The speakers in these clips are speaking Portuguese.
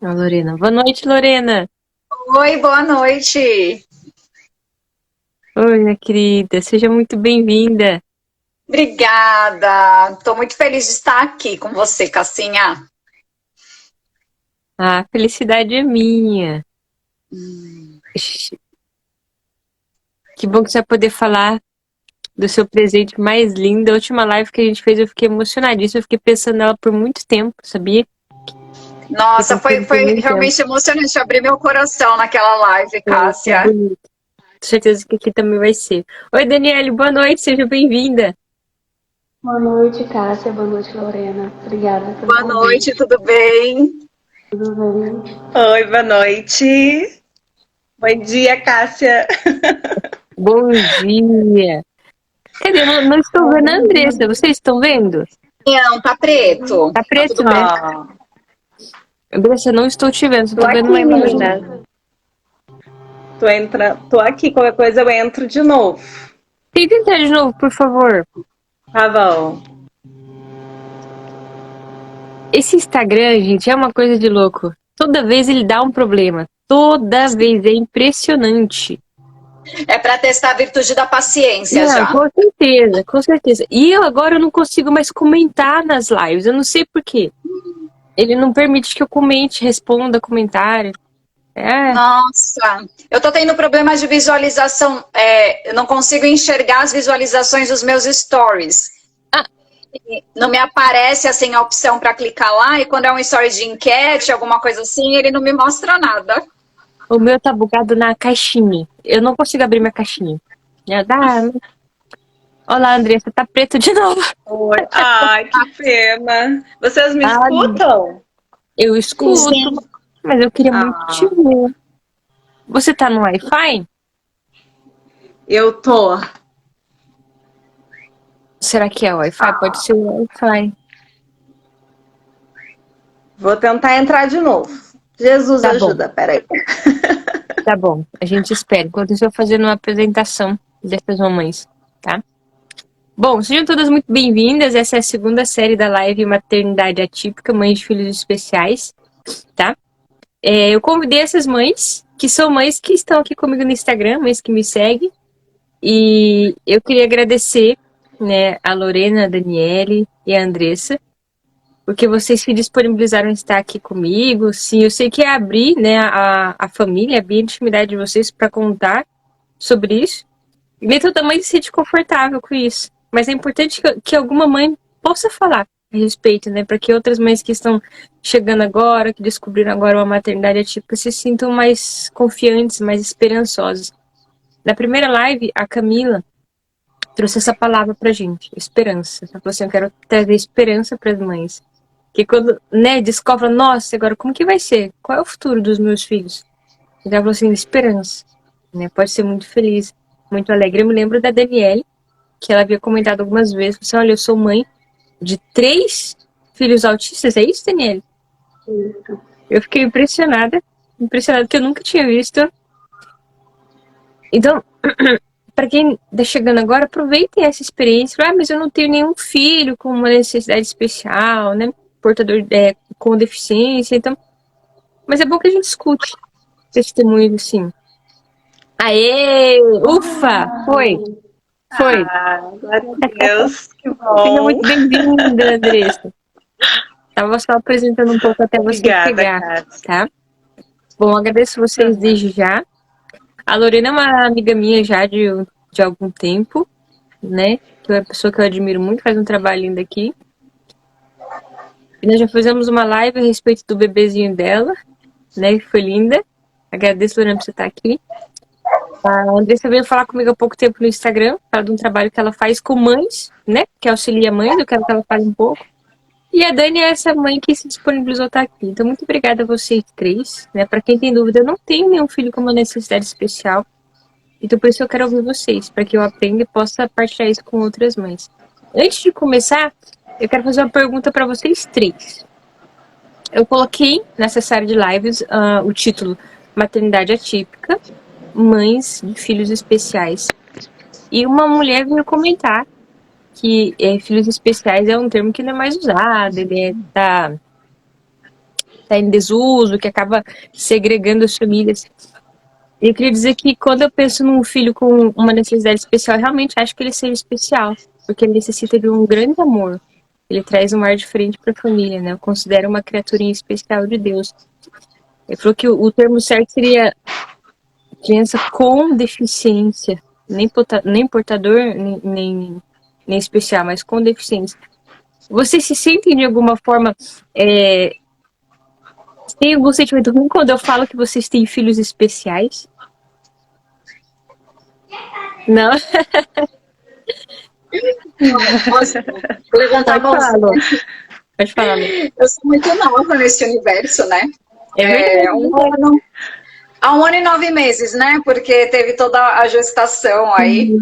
A Lorena. Boa noite, Lorena. Oi, boa noite. Oi, minha querida. Seja muito bem-vinda. Obrigada. Estou muito feliz de estar aqui com você, Cassinha. A felicidade é minha. Que bom que você vai poder falar do seu presente mais lindo. A última live que a gente fez, eu fiquei emocionadíssima. Eu fiquei pensando nela por muito tempo, sabia? Fiquei Nossa, foi, pensando por foi muito tempo. realmente emocionante abrir meu coração naquela live, Foi Cássia. bonito. Tenho certeza que aqui também vai ser. Oi, Daniele. Boa noite. Seja bem-vinda. Boa noite, Cássia. Boa noite, Lorena. Obrigada pelo Boa noite, convite. tudo bem? Tudo bem? Oi, boa noite. Bom dia, Cássia. Bom dia. Cadê? Eu não estou vendo a Andressa. Vocês estão vendo? Não, tá preto. Tá Tá preto, tudo né? preto. Ó, Andressa, não estou te vendo. Só tô tô vendo uma aqui, imagem. menina. Tô aqui, qualquer coisa eu entro de novo. Tenta entrar de novo, por favor. Tá bom. Esse Instagram, gente, é uma coisa de louco. Toda vez ele dá um problema. Toda vez. É impressionante. É para testar a virtude da paciência Não, já. com certeza, com certeza. E eu agora não consigo mais comentar nas lives. Eu não sei por quê. Ele não permite que eu comente, responda comentário. É, Nossa, eu tô tendo problemas de visualização. Eu não consigo enxergar as visualizações dos meus stories. ah, Não me aparece assim a opção para clicar lá, e quando é um story de enquete, alguma coisa assim, ele não me mostra nada. o meu tá bugado na caixinha. Eu não consigo abrir minha caixinha. Olá, Andressa, tá preto de novo. Oi. Ai, que pena. Vocês me Ah, escutam? eu Sim, escuto, sim. mas eu queria muito te Ah, ver. Você tá no Wi-Fi? eu tô. Será que é Wi-Fi? Pode ser o Wi-Fi. Vou tentar entrar de novo. Jesus Tá bom, ajuda, peraí. tá bom. A gente espera. Enquanto isso, eu vou fazendo uma apresentação dessas mamães, tá? Bom, sejam todas muito bem-vindas. Essa é a segunda série da live Maternidade Atípica, Mães de Filhos Especiais, tá? Eu convidei essas mães, que são mães que estão aqui comigo no Instagram, mães que me seguem. E eu queria agradecer, né, a Lorena, a Daniele e a Andressa, porque vocês se disponibilizaram a estar aqui comigo. Sim, eu sei que é abrir, né, a família, abrir a intimidade de vocês para contar sobre isso. E nem toda mãe se sente confortável com isso. Mas é importante que alguma mãe possa falar a respeito, né, para que outras mães que estão chegando agora, que descobriram agora uma maternidade atípica, se sintam mais confiantes, mais esperançosas. Na primeira live, a Camila trouxe essa palavra pra gente, esperança. Ela falou assim, eu quero trazer esperança para as mães. Que quando, né, descobre, nossa, agora como que vai ser? Qual é o futuro dos meus filhos? Então ela falou assim, esperança, né? Pode ser muito feliz, muito alegre. Eu me lembro da Daniele, que ela havia comentado algumas vezes, assim, olha, eu sou mãe de 3 filhos autistas, é isso, Daniele? Isso. Eu fiquei impressionada que eu nunca tinha visto. Então, para quem está chegando agora, aproveitem essa experiência. Ah, mas eu não tenho nenhum filho com uma necessidade especial, né? Portador com deficiência, então. Mas é bom que a gente escute testemunhos assim. Aê! Ufa! Foi! Foi! Ah, glória a Deus, que Seja bom. muito bem-vinda, Andressa. Tava só apresentando um pouco até você Obrigada, chegar, Cássia. tá? Bom, agradeço vocês desde já. A Lorena é uma amiga minha já de algum tempo, né? Que é uma pessoa que eu admiro muito, faz um trabalho lindo aqui. E nós já fizemos uma live a respeito do bebezinho dela, né? Que foi linda. Agradeço, Lorena, por você estar aqui. A Andressa veio falar comigo há pouco tempo no Instagram, fala de um trabalho que ela faz com mães, né? Que auxilia mães, eu quero que ela fale um pouco. E a Dani é essa mãe que se disponibilizou a estar aqui. Então, muito obrigada a vocês três, né? Para quem tem dúvida, eu não tenho nenhum filho com uma necessidade especial. Então, por isso eu quero ouvir vocês, para que eu aprenda e possa partilhar isso com outras mães. Antes de começar, eu quero fazer uma pergunta para vocês três. Eu coloquei nessa série de lives o título Maternidade Atípica, Mães de Filhos Especiais. E uma mulher veio comentar que filhos especiais é um termo que não é mais usado, ele tá tá em desuso, que acaba segregando as famílias. Eu queria dizer que quando eu penso num filho com uma necessidade especial, eu realmente acho que ele seja especial, porque ele necessita de um grande amor. Ele traz um ar diferente para a família, né? Eu considero uma criaturinha especial de Deus. Ele falou que o termo certo seria criança com deficiência, nem portador, nem especial, mas com deficiência. Vocês se sentem de alguma forma tem algum sentimento ruim quando eu falo que vocês têm filhos especiais? Não? Posso levantar a Pode falar, mãozinha? Lu. Pode falar, Lu. Eu sou muito nova nesse universo, né? É verdade. Há 1 ano e 9 meses, né? Porque teve toda a gestação aí.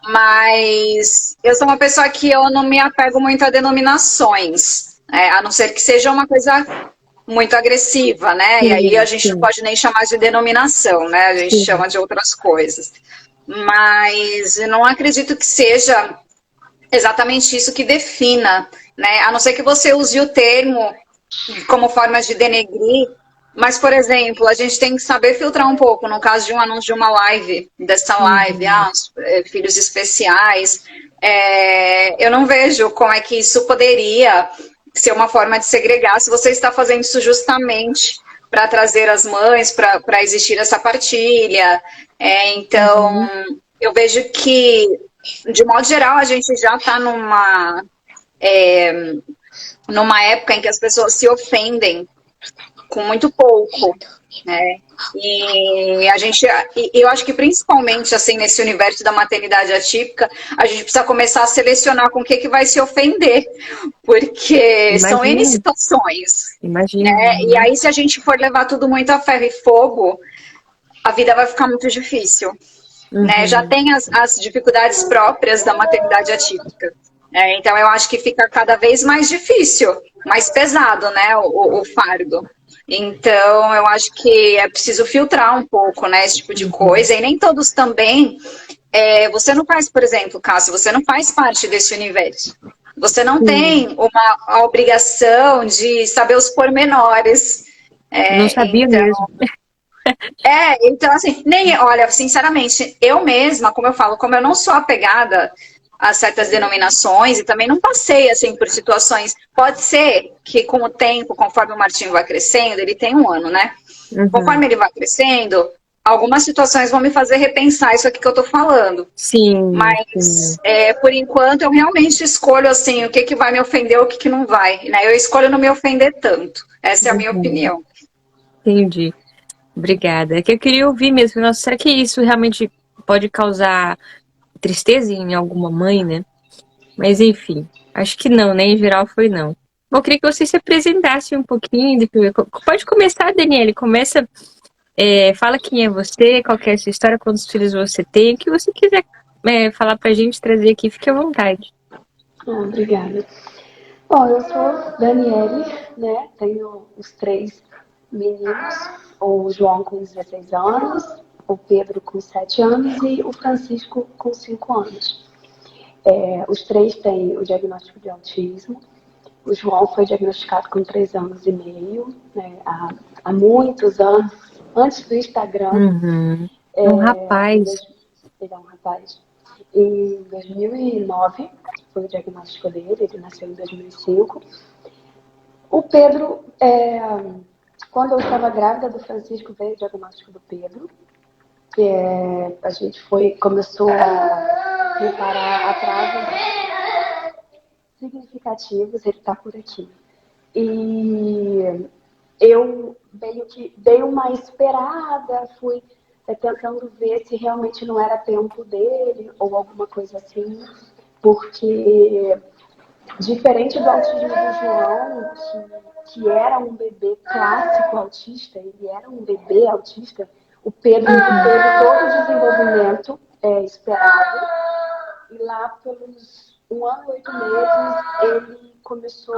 Mas eu sou uma pessoa que eu não me apego muito a denominações, a não ser que seja uma coisa muito agressiva, né? E aí a gente não pode nem chamar de denominação, né? A gente chama de outras coisas. Mas eu não acredito que seja exatamente isso que defina, né? A não ser que você use o termo como forma de denegrir. Mas, por exemplo, a gente tem que saber filtrar um pouco, no caso de um anúncio de uma live, dessa live, filhos especiais, eu não vejo como é que isso poderia ser uma forma de segregar, se você está fazendo isso justamente para trazer as mães, para existir essa partilha. Então, eu vejo que, de modo geral, a gente já está numa época em que as pessoas se ofendem com muito pouco, né? E eu acho que principalmente assim nesse universo da maternidade atípica, a gente precisa começar a selecionar com o que vai se ofender, porque são N situações, né? E aí se a gente for levar tudo muito a ferro e fogo, a vida vai ficar muito difícil, né? Já tem as dificuldades próprias da maternidade atípica. Então eu acho que fica cada vez mais difícil, mais pesado, né, o fardo. Então eu acho que é preciso filtrar um pouco, né, esse tipo de coisa. E nem todos também. Você não faz, por exemplo, Cássio, você não faz parte desse universo. Você não tem a obrigação de saber os pormenores. Não sabia mesmo. Então assim, olha, sinceramente, eu mesma, como eu falo, como eu não sou apegada a certas denominações e também não passei assim por situações. Pode ser que com o tempo, conforme o Martinho vai crescendo, ele tem 1 ano, né? Conforme ele vai crescendo, algumas situações vão me fazer repensar isso aqui que eu tô falando. Sim. Mas por enquanto eu realmente escolho assim o que vai me ofender ou o que não vai, né? Eu escolho não me ofender tanto. Essa é a minha opinião. Entendi. Obrigada. É que eu queria ouvir mesmo. Nossa, será que isso realmente pode causar tristeza em alguma mãe, né? Mas enfim, acho que não, né? Em geral foi não. Bom, eu queria que você se apresentasse um pouquinho. Pode começar, Daniele. Começa, fala quem é você, qual que é a sua história, quantos filhos você tem, o que você quiser falar pra gente, trazer aqui, fique à vontade. Obrigada. Bom, eu sou Daniele, né? Tenho os 3 meninos, o João com 16 anos, o Pedro com 7 anos e o Francisco com 5 anos. Os 3 têm o diagnóstico de autismo. O João foi diagnosticado com 3 anos e meio, né, há muitos anos, antes do Instagram. Um rapaz. Ele é um rapaz. Em 2009 foi o diagnóstico dele, ele nasceu em 2005. O Pedro, quando eu estava grávida do Francisco, veio o diagnóstico do Pedro. A gente começou a reparar atrasos significativos, ele está por aqui. E eu meio que dei uma esperada, fui tentando ver se realmente não era tempo dele ou alguma coisa assim, porque diferente do autismo do João, que era um bebê clássico autista, ele era um bebê autista, o Pedro teve todo o desenvolvimento esperado, e lá pelos 1 ano e 8 meses ele começou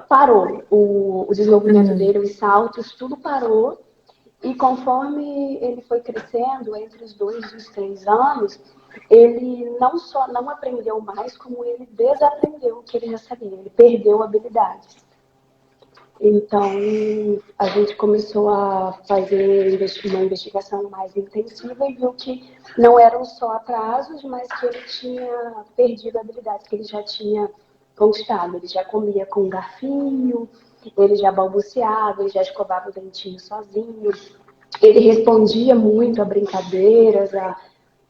parou o desenvolvimento dele, os saltos, tudo parou. E conforme ele foi crescendo, entre os 2 e os 3 anos, ele não só não aprendeu mais, como ele desaprendeu o que ele já sabia. Ele perdeu habilidades. Então, a gente começou a fazer uma investigação mais intensiva e viu que não eram só atrasos, mas que ele tinha perdido habilidades que ele já tinha conquistado. Ele já comia com garfinho, ele já balbuciava, ele já escovava o dentinho sozinho. Ele respondia muito a brincadeiras,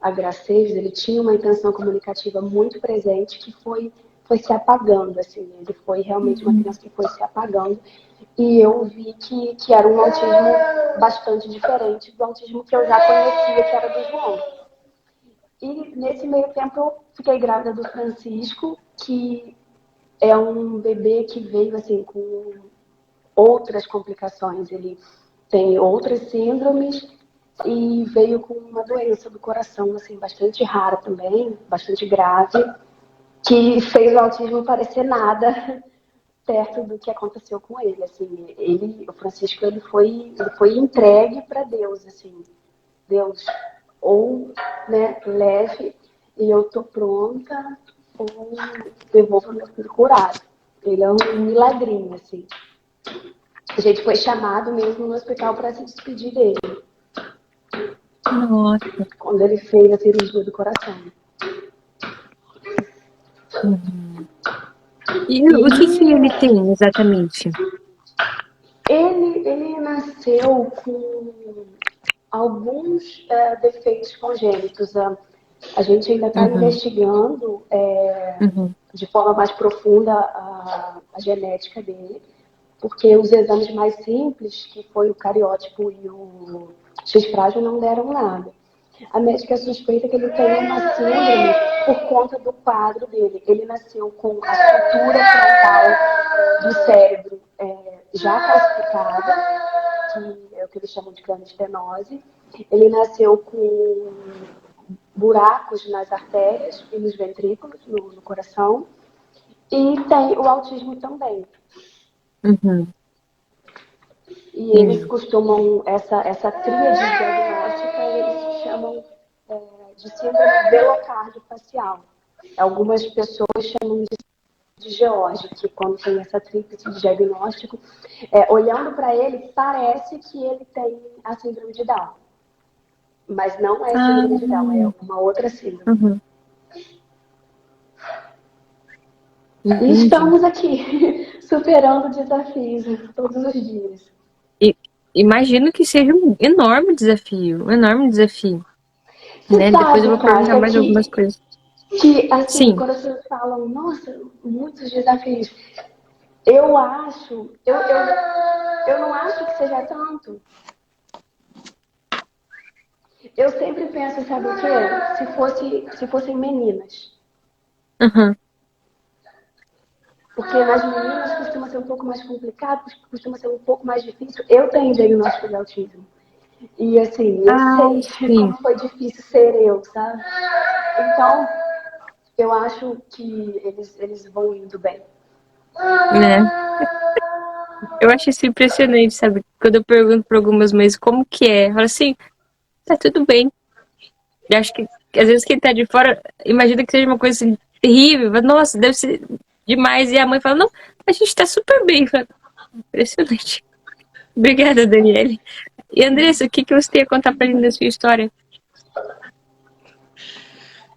a gracejos, ele tinha uma intenção comunicativa muito presente que foi se apagando, assim, ele foi realmente uma criança que foi se apagando, e eu vi que era um autismo bastante diferente do autismo que eu já conhecia, que era do João. E nesse meio tempo eu fiquei grávida do Francisco, que é um bebê que veio assim com outras complicações, ele tem outras síndromes e veio com uma doença do coração, assim, bastante rara também, bastante grave, que fez o autismo parecer nada perto do que aconteceu com ele, assim, o Francisco, ele foi entregue para Deus, assim, Deus, ou, né, leve, e eu tô pronta, ou devolva meu filho curado. Ele é um milagrinho, assim. A gente foi chamado mesmo no hospital para se despedir dele. Nossa. Quando ele fez a cirurgia do coração. Uhum. E o que ele tem exatamente? Ele nasceu com alguns defeitos congênitos. A gente ainda está investigando de forma mais profunda a genética dele, porque os exames mais simples, que foi o cariótipo e o X-frágil, não deram nada. A médica suspeita que ele tem uma síndrome por conta do quadro dele. Ele nasceu com a estrutura frontal do cérebro já calcificada, que é o que eles chamam de crânioestenose. Ele nasceu com buracos nas artérias e nos ventrículos, no coração. E tem o autismo também. E eles costumam, essa tríade diagnóstica, eles chamam de síndrome velocardio-facial. Algumas pessoas chamam de George, que quando tem essa tríplice de diagnóstico, olhando para ele, parece que ele tem a síndrome de Down. Mas não é síndrome de Down, é uma outra síndrome. E estamos aqui, superando desafios todos os dias. Imagino que seja um enorme desafio, né? Sabe, Depois eu vou perguntar mais algumas coisas. Que, assim, quando as pessoas falam, nossa, muitos desafios, eu não acho que seja tanto. Eu sempre penso, sabe o quê? Se fossem meninas. Porque nas meninas costuma ser um pouco mais complicado, costuma ser um pouco mais difícil. Eu tenho diagnóstico de autismo. E assim, eu sei como foi difícil ser eu, sabe? Então, eu acho que eles vão indo bem. Né? Eu acho isso impressionante, sabe? Quando eu pergunto para algumas mães como que é, eu falo assim, tá tudo bem. Eu acho que às vezes quem tá de fora imagina que seja uma coisa assim, terrível, mas, nossa, deve ser demais. E a mãe fala, não, a gente tá super bem. Falo, impressionante. Obrigada, Daniele. E Andressa, o que você tem a contar pra gente da sua história?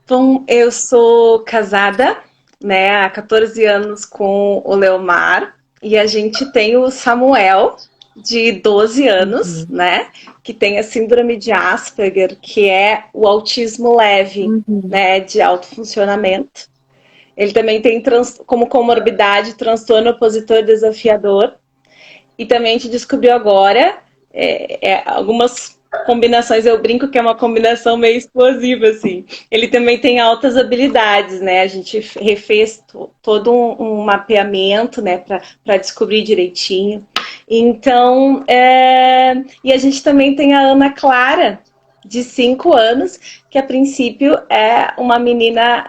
Bom, eu sou casada, né, há 14 anos com o Leomar, e a gente tem o Samuel, de 12 anos, né, que tem a síndrome de Asperger, que é o autismo leve, né, de alto funcionamento. Ele também tem como comorbidade transtorno opositor desafiador, e também a gente descobriu agora algumas combinações, eu brinco que é uma combinação meio explosiva, assim. Ele também tem altas habilidades, né? A gente refez todo um mapeamento, né, para descobrir direitinho. Então, e a gente também tem a Ana Clara, de 5 anos, que a princípio é uma menina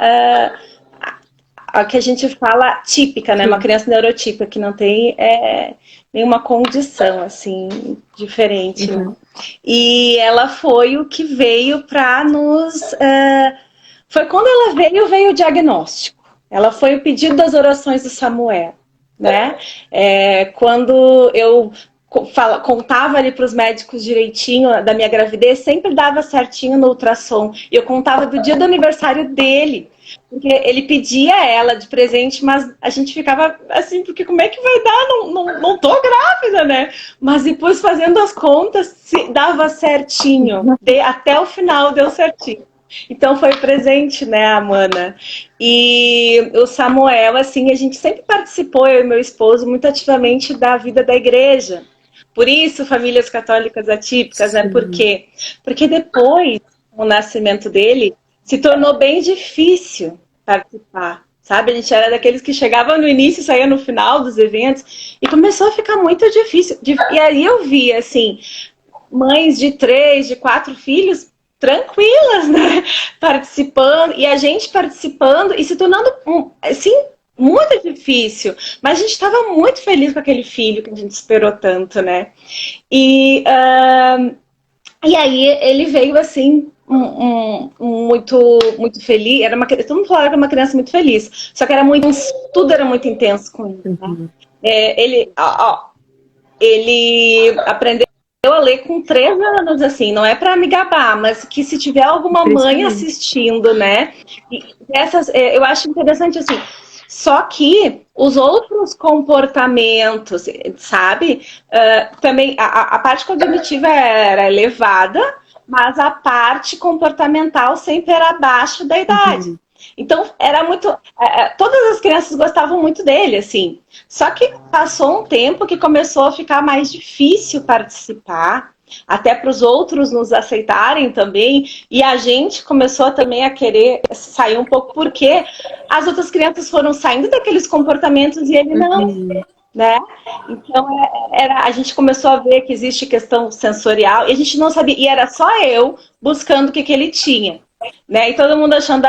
a que a gente fala típica, né? Uma criança neurotípica, que não tem nenhuma condição, assim, diferente. E ela foi o que veio para nos... foi quando ela veio o diagnóstico. Ela foi o pedido das orações do Samuel, né? Quando eu contava ali para os médicos direitinho da minha gravidez, sempre dava certinho no ultrassom. E eu contava do dia do aniversário dele, porque ele pedia ela de presente, mas a gente ficava assim, porque como é que vai dar? Não tô grávida, né? Mas depois, fazendo as contas, dava certinho. Até o final deu certinho. Então foi presente, né, a Mana. E o Samuel, assim, a gente sempre participou, eu e meu esposo, muito ativamente da vida da igreja. Por isso, famílias católicas atípicas, né? Por quê? Porque depois, com o nascimento dele, se tornou bem difícil participar, sabe? A gente era daqueles que chegava no início e saía no final dos eventos, e começou a ficar muito difícil. E aí eu vi, assim, mães de 3, de 4 filhos tranquilas, né? Participando, e a gente participando e se tornando, assim, muito difícil. Mas a gente estava muito feliz com aquele filho que a gente esperou tanto, né? E aí ele veio assim, muito feliz. Todo mundo falava que era uma criança muito feliz, só que tudo era muito intenso com ele, né? Ele aprendeu a ler com 3 anos, assim, não é para me gabar, mas que se tiver alguma mãe assistindo, né? Eu acho interessante, assim, só que os outros comportamentos, sabe? Também a parte cognitiva era elevada, mas a parte comportamental sempre era abaixo da idade. Então, era muito... todas as crianças gostavam muito dele, assim. Só que passou um tempo que começou a ficar mais difícil participar, até para os outros nos aceitarem também, e a gente começou também a querer sair um pouco, porque as outras crianças foram saindo daqueles comportamentos e ele não, né? Então, a gente começou a ver que existe questão sensorial, e a gente não sabia, e era só eu buscando o que ele tinha. Né? E todo mundo achando,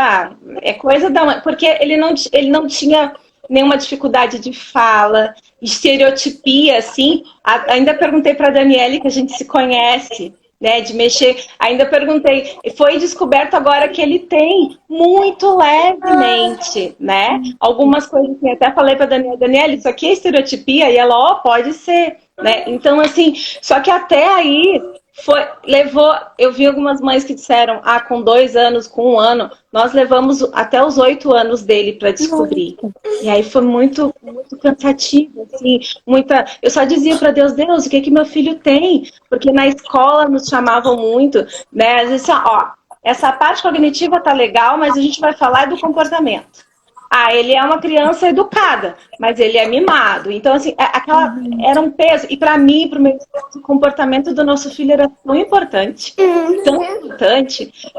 é coisa da mãe, porque ele não tinha nenhuma dificuldade de fala, estereotipia, assim. Ainda perguntei para a Daniele, que a gente se conhece, né, de mexer, ainda perguntei, foi descoberto agora que ele tem muito levemente, né, algumas coisas que até falei para a Daniele, isso aqui é estereotipia, e ela, pode ser, né, então assim, só que até aí eu vi algumas mães que disseram, com 2 anos, com 1 ano, nós levamos até os 8 anos dele para descobrir. E aí foi muito, muito cansativo, assim, eu só dizia para Deus, o que meu filho tem? Porque na escola nos chamavam muito, né, às vezes, essa parte cognitiva tá legal, mas a gente vai falar do comportamento. Ele é uma criança educada, mas ele é mimado. Então, assim, era um peso. E para mim, para o meu comportamento do nosso filho era tão importante,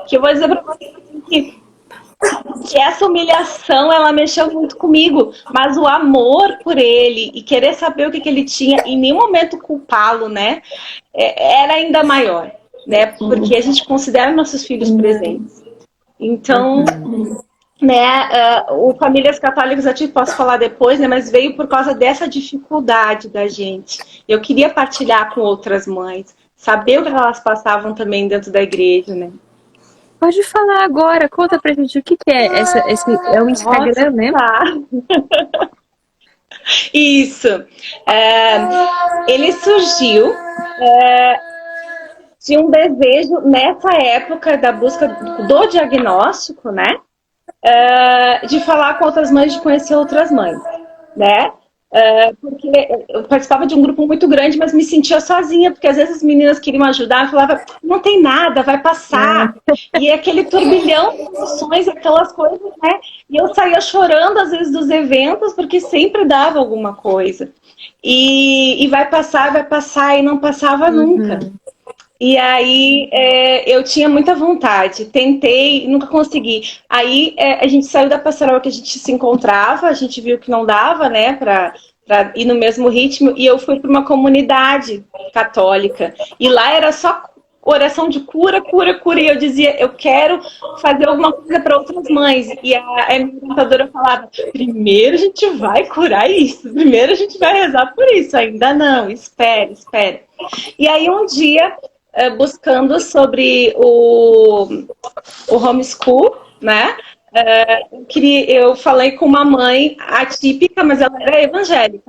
que eu vou dizer para vocês que essa humilhação, ela mexeu muito comigo. Mas o amor por ele e querer saber o que ele tinha, em nenhum momento culpá-lo, né, era ainda maior, né? Porque a gente considera nossos filhos presentes. Então... né, o Famílias Católicas Ativas, posso falar depois, né, mas veio por causa dessa dificuldade da gente. Eu queria partilhar com outras mães, saber o que elas passavam também dentro da igreja, né? Pode falar agora, conta pra gente o que é esse é o Instagram, né? Tá. Isso. Ele surgiu de um desejo nessa época da busca do diagnóstico, né? De falar com outras mães, de conhecer outras mães, né? Porque eu participava de um grupo muito grande, mas me sentia sozinha, porque às vezes as meninas queriam ajudar, eu falava, não tem nada, vai passar. E aquele turbilhão de emoções, aquelas coisas, né? E eu saía chorando às vezes dos eventos, porque sempre dava alguma coisa. E vai passar, e não passava nunca. E aí eu tinha muita vontade, tentei, nunca consegui. Aí a gente saiu da pastoral que a gente se encontrava, a gente viu que não dava, né, para ir no mesmo ritmo, e eu fui para uma comunidade católica. E lá era só oração de cura, e eu dizia, eu quero fazer alguma coisa para outras mães. E a minha orientadora falava, primeiro a gente vai curar isso, primeiro a gente vai rezar por isso, ainda não, espere. E aí um dia... buscando sobre o homeschool, né? eu falei com uma mãe atípica, mas ela era evangélica.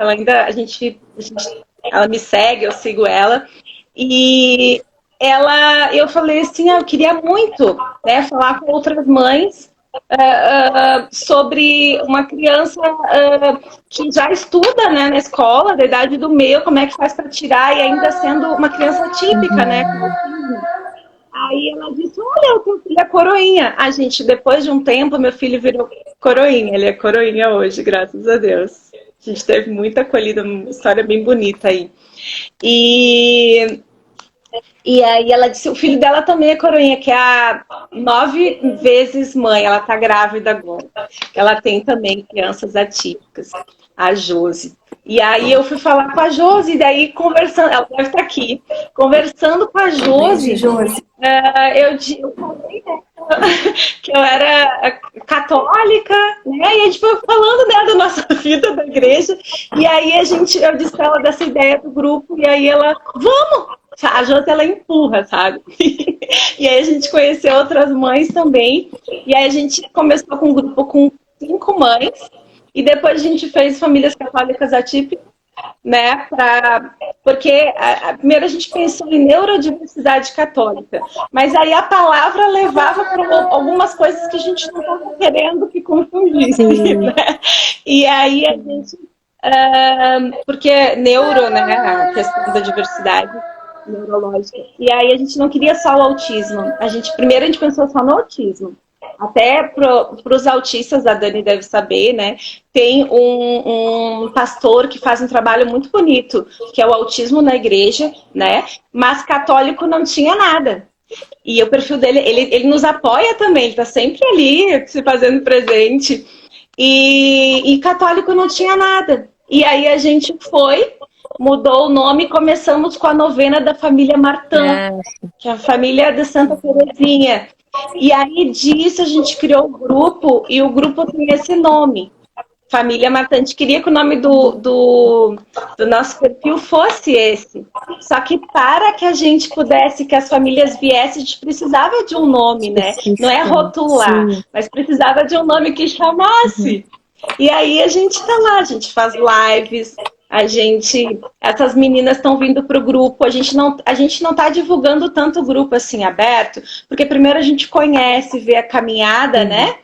Ela me segue, eu sigo ela. E eu falei assim, eu queria muito, né, falar com outras mães sobre uma criança que já estuda, né, na escola, da idade do meu, como é que faz para tirar e ainda sendo uma criança típica, né, com autismo. Aí ela disse, olha, eu tenho filha coroinha. A gente, depois de um tempo, meu filho virou coroinha. Ele é coroinha hoje, graças a Deus. A gente teve muita acolhida, uma história bem bonita aí. E aí ela disse, o filho dela também é coroinha, que é a 9 vezes mãe, ela tá grávida agora. Ela tem também crianças atípicas, a Josi. E aí eu fui falar com a Josi, e daí conversando, ela deve estar aqui, conversando com a Josi, eu falei que eu era católica, né? E a gente foi falando, né, da nossa vida da igreja, e aí eu disse pra ela dessa ideia do grupo, e aí ela, vamos! A Josi, ela empurra, sabe? E aí a gente conheceu outras mães também, e aí a gente começou com um grupo com 5 mães, e depois a gente fez famílias católicas atípicas, né? Porque primeiro a gente pensou em neurodiversidade católica, mas aí a palavra levava para algumas coisas que a gente não estava querendo que confundisse, né? E aí a gente... porque neuro, né? A questão da diversidade neurológica. E aí a gente não queria só o autismo. Primeiro a gente pensou só no autismo. Até para os autistas, a Dani deve saber, né? Tem um pastor que faz um trabalho muito bonito, que é o autismo na igreja, né? Mas católico não tinha nada. E o perfil dele, ele nos apoia também, ele está sempre ali, se fazendo presente. E católico não tinha nada. E aí a gente mudou o nome e começamos com a novena da família Martã, que é a família da Santa Terezinha. E aí disso a gente criou o grupo, e o grupo tem esse nome, Família Martã. A gente queria que o nome do nosso perfil fosse esse. Só que para que a gente pudesse, que as famílias viessem, a gente precisava de um nome, né? Não é rotular, mas precisava de um nome que chamasse. E aí a gente tá lá, a gente faz lives, essas meninas estão vindo para o grupo, a gente não tá divulgando tanto o grupo assim aberto, porque primeiro a gente conhece, vê a caminhada, né?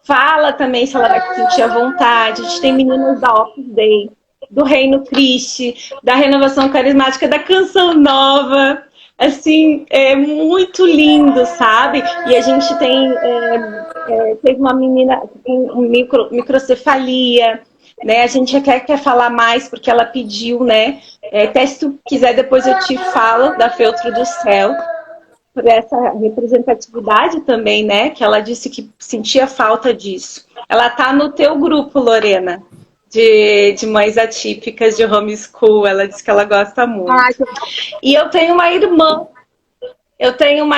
Fala também se ela vai sentir à vontade. A gente tem meninas da Opus Dei, do Reino Christi, da Renovação Carismática, da Canção Nova. Assim, é muito lindo, sabe? E a gente teve uma menina com microcefalia, né? A gente quer falar mais porque ela pediu, né? Até se tu quiser, depois eu te falo da Feltro do Céu, por essa representatividade também, né? Que ela disse que sentia falta disso. Ela tá no teu grupo, Lorena, de mães atípicas de homeschool. Ela disse que ela gosta muito. E eu tenho uma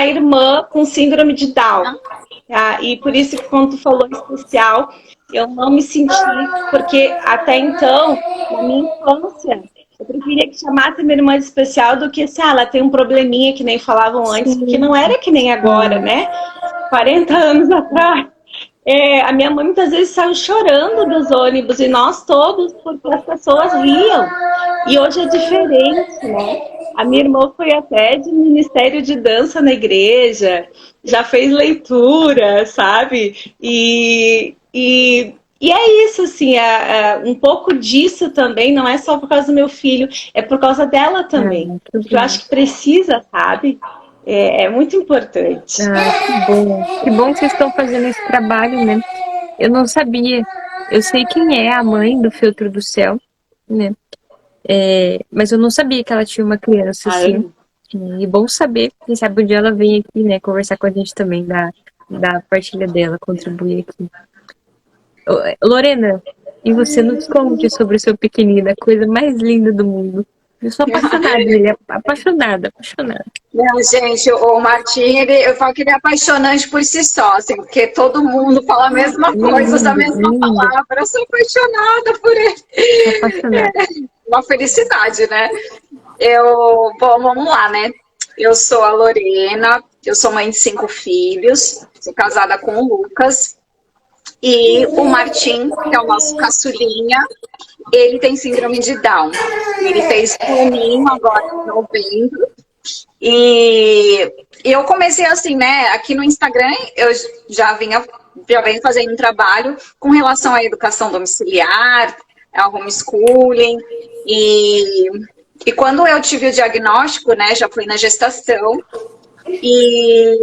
irmã com síndrome de Down. Tá? E por isso que quando tu falou especial, eu não me senti, porque até então, na minha infância, eu preferia que chamasse minha irmã de especial do que se ela tem um probleminha, que nem falavam antes, porque não era que nem agora, né? 40 anos atrás. A minha mãe muitas vezes saiu chorando dos ônibus, e nós todos, porque as pessoas riam. E hoje é diferente, né? A minha irmã foi até de ministério de dança na igreja, já fez leitura, sabe? E é isso, assim, um pouco disso também, não é só por causa do meu filho, é por causa dela também. Porque eu acho que precisa, sabe? É muito importante. Que bom. Que bom que vocês estão fazendo esse trabalho, né? Eu não sabia. Eu sei quem é a mãe do Feltro do Céu, né? Mas eu não sabia que ela tinha uma criança assim. E bom saber, quem sabe um dia ela vem aqui, né, conversar com a gente também, da partilha dela, contribuir aqui. Lorena, e você nos conte sobre o seu pequenino, a coisa mais linda do mundo. Eu sou apaixonada nele, apaixonada. Não, gente, o Martim, eu falo que ele é apaixonante por si só, assim, porque todo mundo fala a mesma coisa, usa a mesma palavra. Eu sou apaixonada por ele. Apaixonada. Uma felicidade, né? Bom, vamos lá, né? Eu sou a Lorena, eu sou mãe de 5 filhos, sou casada com o Lucas. E o Martim, que é o nosso caçulinha, ele tem síndrome de Down. Ele fez planinho agora em novembro. E eu comecei assim, né? Aqui no Instagram eu já venho fazendo um trabalho com relação à educação domiciliar, ao homeschooling. E quando eu tive o diagnóstico, né? Já fui na gestação. E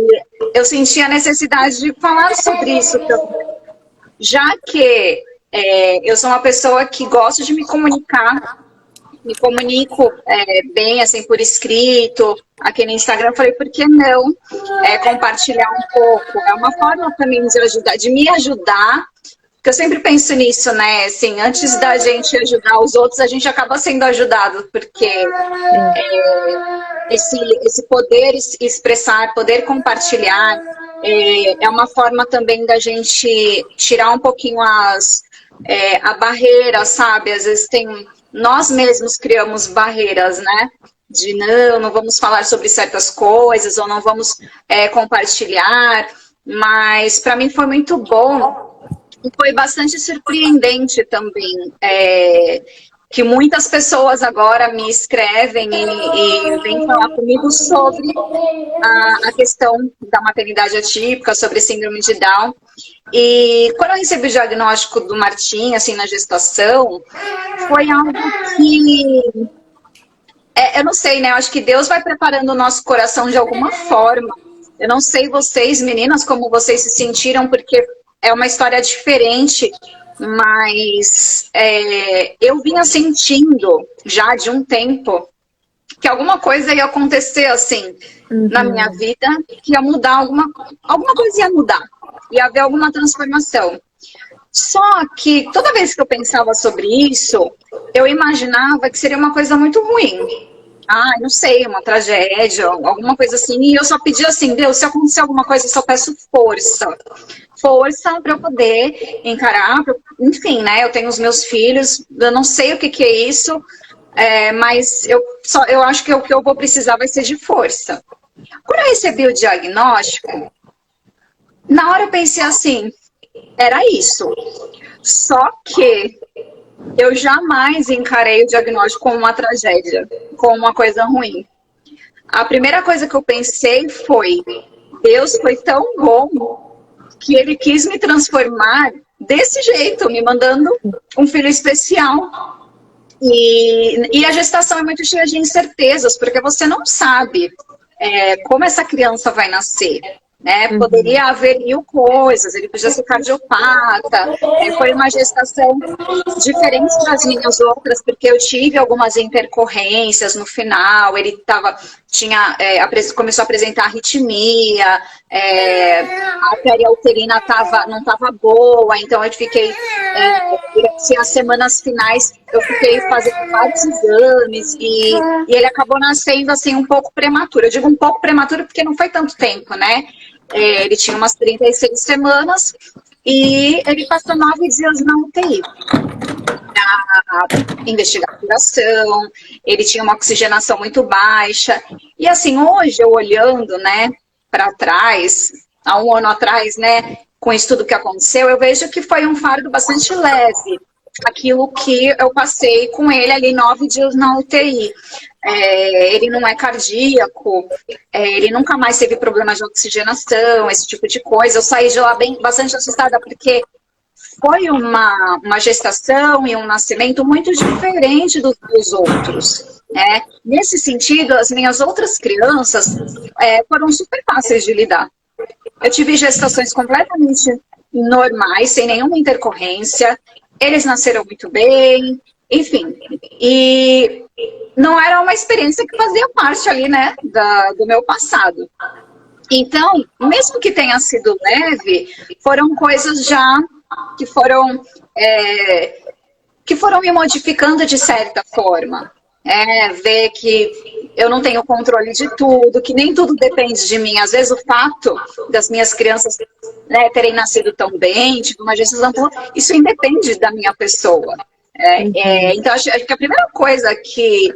eu senti a necessidade de falar sobre isso também. Já que eu sou uma pessoa que gosta de me comunicar, me comunico bem, assim, por escrito, aqui no Instagram, eu falei, por que não compartilhar um pouco? É uma forma também de ajudar, de me ajudar, porque eu sempre penso nisso, né, assim, antes da gente ajudar os outros, a gente acaba sendo ajudado, porque esse poder expressar, poder compartilhar, é uma forma também da gente tirar um pouquinho a barreira, sabe? Às vezes nós mesmos criamos barreiras, né? De não vamos falar sobre certas coisas, ou não vamos compartilhar, mas para mim foi muito bom e foi bastante surpreendente também. Que muitas pessoas agora me escrevem e vêm falar comigo sobre a questão da maternidade atípica, sobre síndrome de Down. E quando eu recebi o diagnóstico do Martim, assim, na gestação, foi algo que... eu não sei, né? Eu acho que Deus vai preparando o nosso coração de alguma forma. Eu não sei vocês, meninas, como vocês se sentiram, porque é uma história diferente, mas eu vinha sentindo já de um tempo que alguma coisa ia acontecer assim na minha vida, que ia mudar alguma coisa ia mudar, ia haver alguma transformação. Só que toda vez que eu pensava sobre isso, eu imaginava que seria uma coisa muito ruim. Não sei, uma tragédia, alguma coisa assim. E eu só pedia assim, Deus, se acontecer alguma coisa, eu só peço força. Força para eu poder encarar, enfim, né? Eu tenho os meus filhos, eu não sei o que é isso, mas eu acho que o que eu vou precisar vai ser de força. Quando eu recebi o diagnóstico, na hora eu pensei assim, era isso. Só que eu jamais encarei o diagnóstico como uma tragédia, como uma coisa ruim. A primeira coisa que eu pensei foi, Deus foi tão bom que Ele quis me transformar desse jeito, me mandando um filho especial. E a gestação é muito cheia de incertezas, porque você não sabe como essa criança vai nascer. Poderia haver 1000 coisas, ele podia ser cardiopata, foi uma gestação diferente das minhas outras, porque eu tive algumas intercorrências no final, ele começou a apresentar arritmia, a artéria uterina não estava boa, então eu fiquei, as semanas finais, eu fiquei fazendo vários exames, e ele acabou nascendo assim um pouco prematuro. Eu digo um pouco prematuro porque não foi tanto tempo, né? Ele tinha umas 36 semanas e ele passou 9 dias na UTI para investigar a curação, ele tinha uma oxigenação muito baixa. E assim, hoje eu olhando, né, para trás, há um ano atrás, né, com isso tudo que aconteceu, eu vejo que foi um fardo bastante leve, aquilo que eu passei com ele ali 9 dias na UTI. Ele não é cardíaco, ele nunca mais teve problemas de oxigenação, esse tipo de coisa. Eu saí de lá bastante assustada, porque foi uma gestação e um nascimento muito diferente dos outros. Nesse sentido, as minhas outras crianças foram super fáceis de lidar. Eu tive gestações completamente normais, sem nenhuma intercorrência. Eles nasceram muito bem, enfim. E não era uma experiência que fazia parte ali, né, do meu passado. Então, mesmo que tenha sido leve, foram coisas já que foram me modificando de certa forma. Ver que eu não tenho controle de tudo, que nem tudo depende de mim. Às vezes o fato das minhas crianças, né, terem nascido tão bem, tipo uma gestação, isso independe da minha pessoa. Então, acho que a primeira coisa que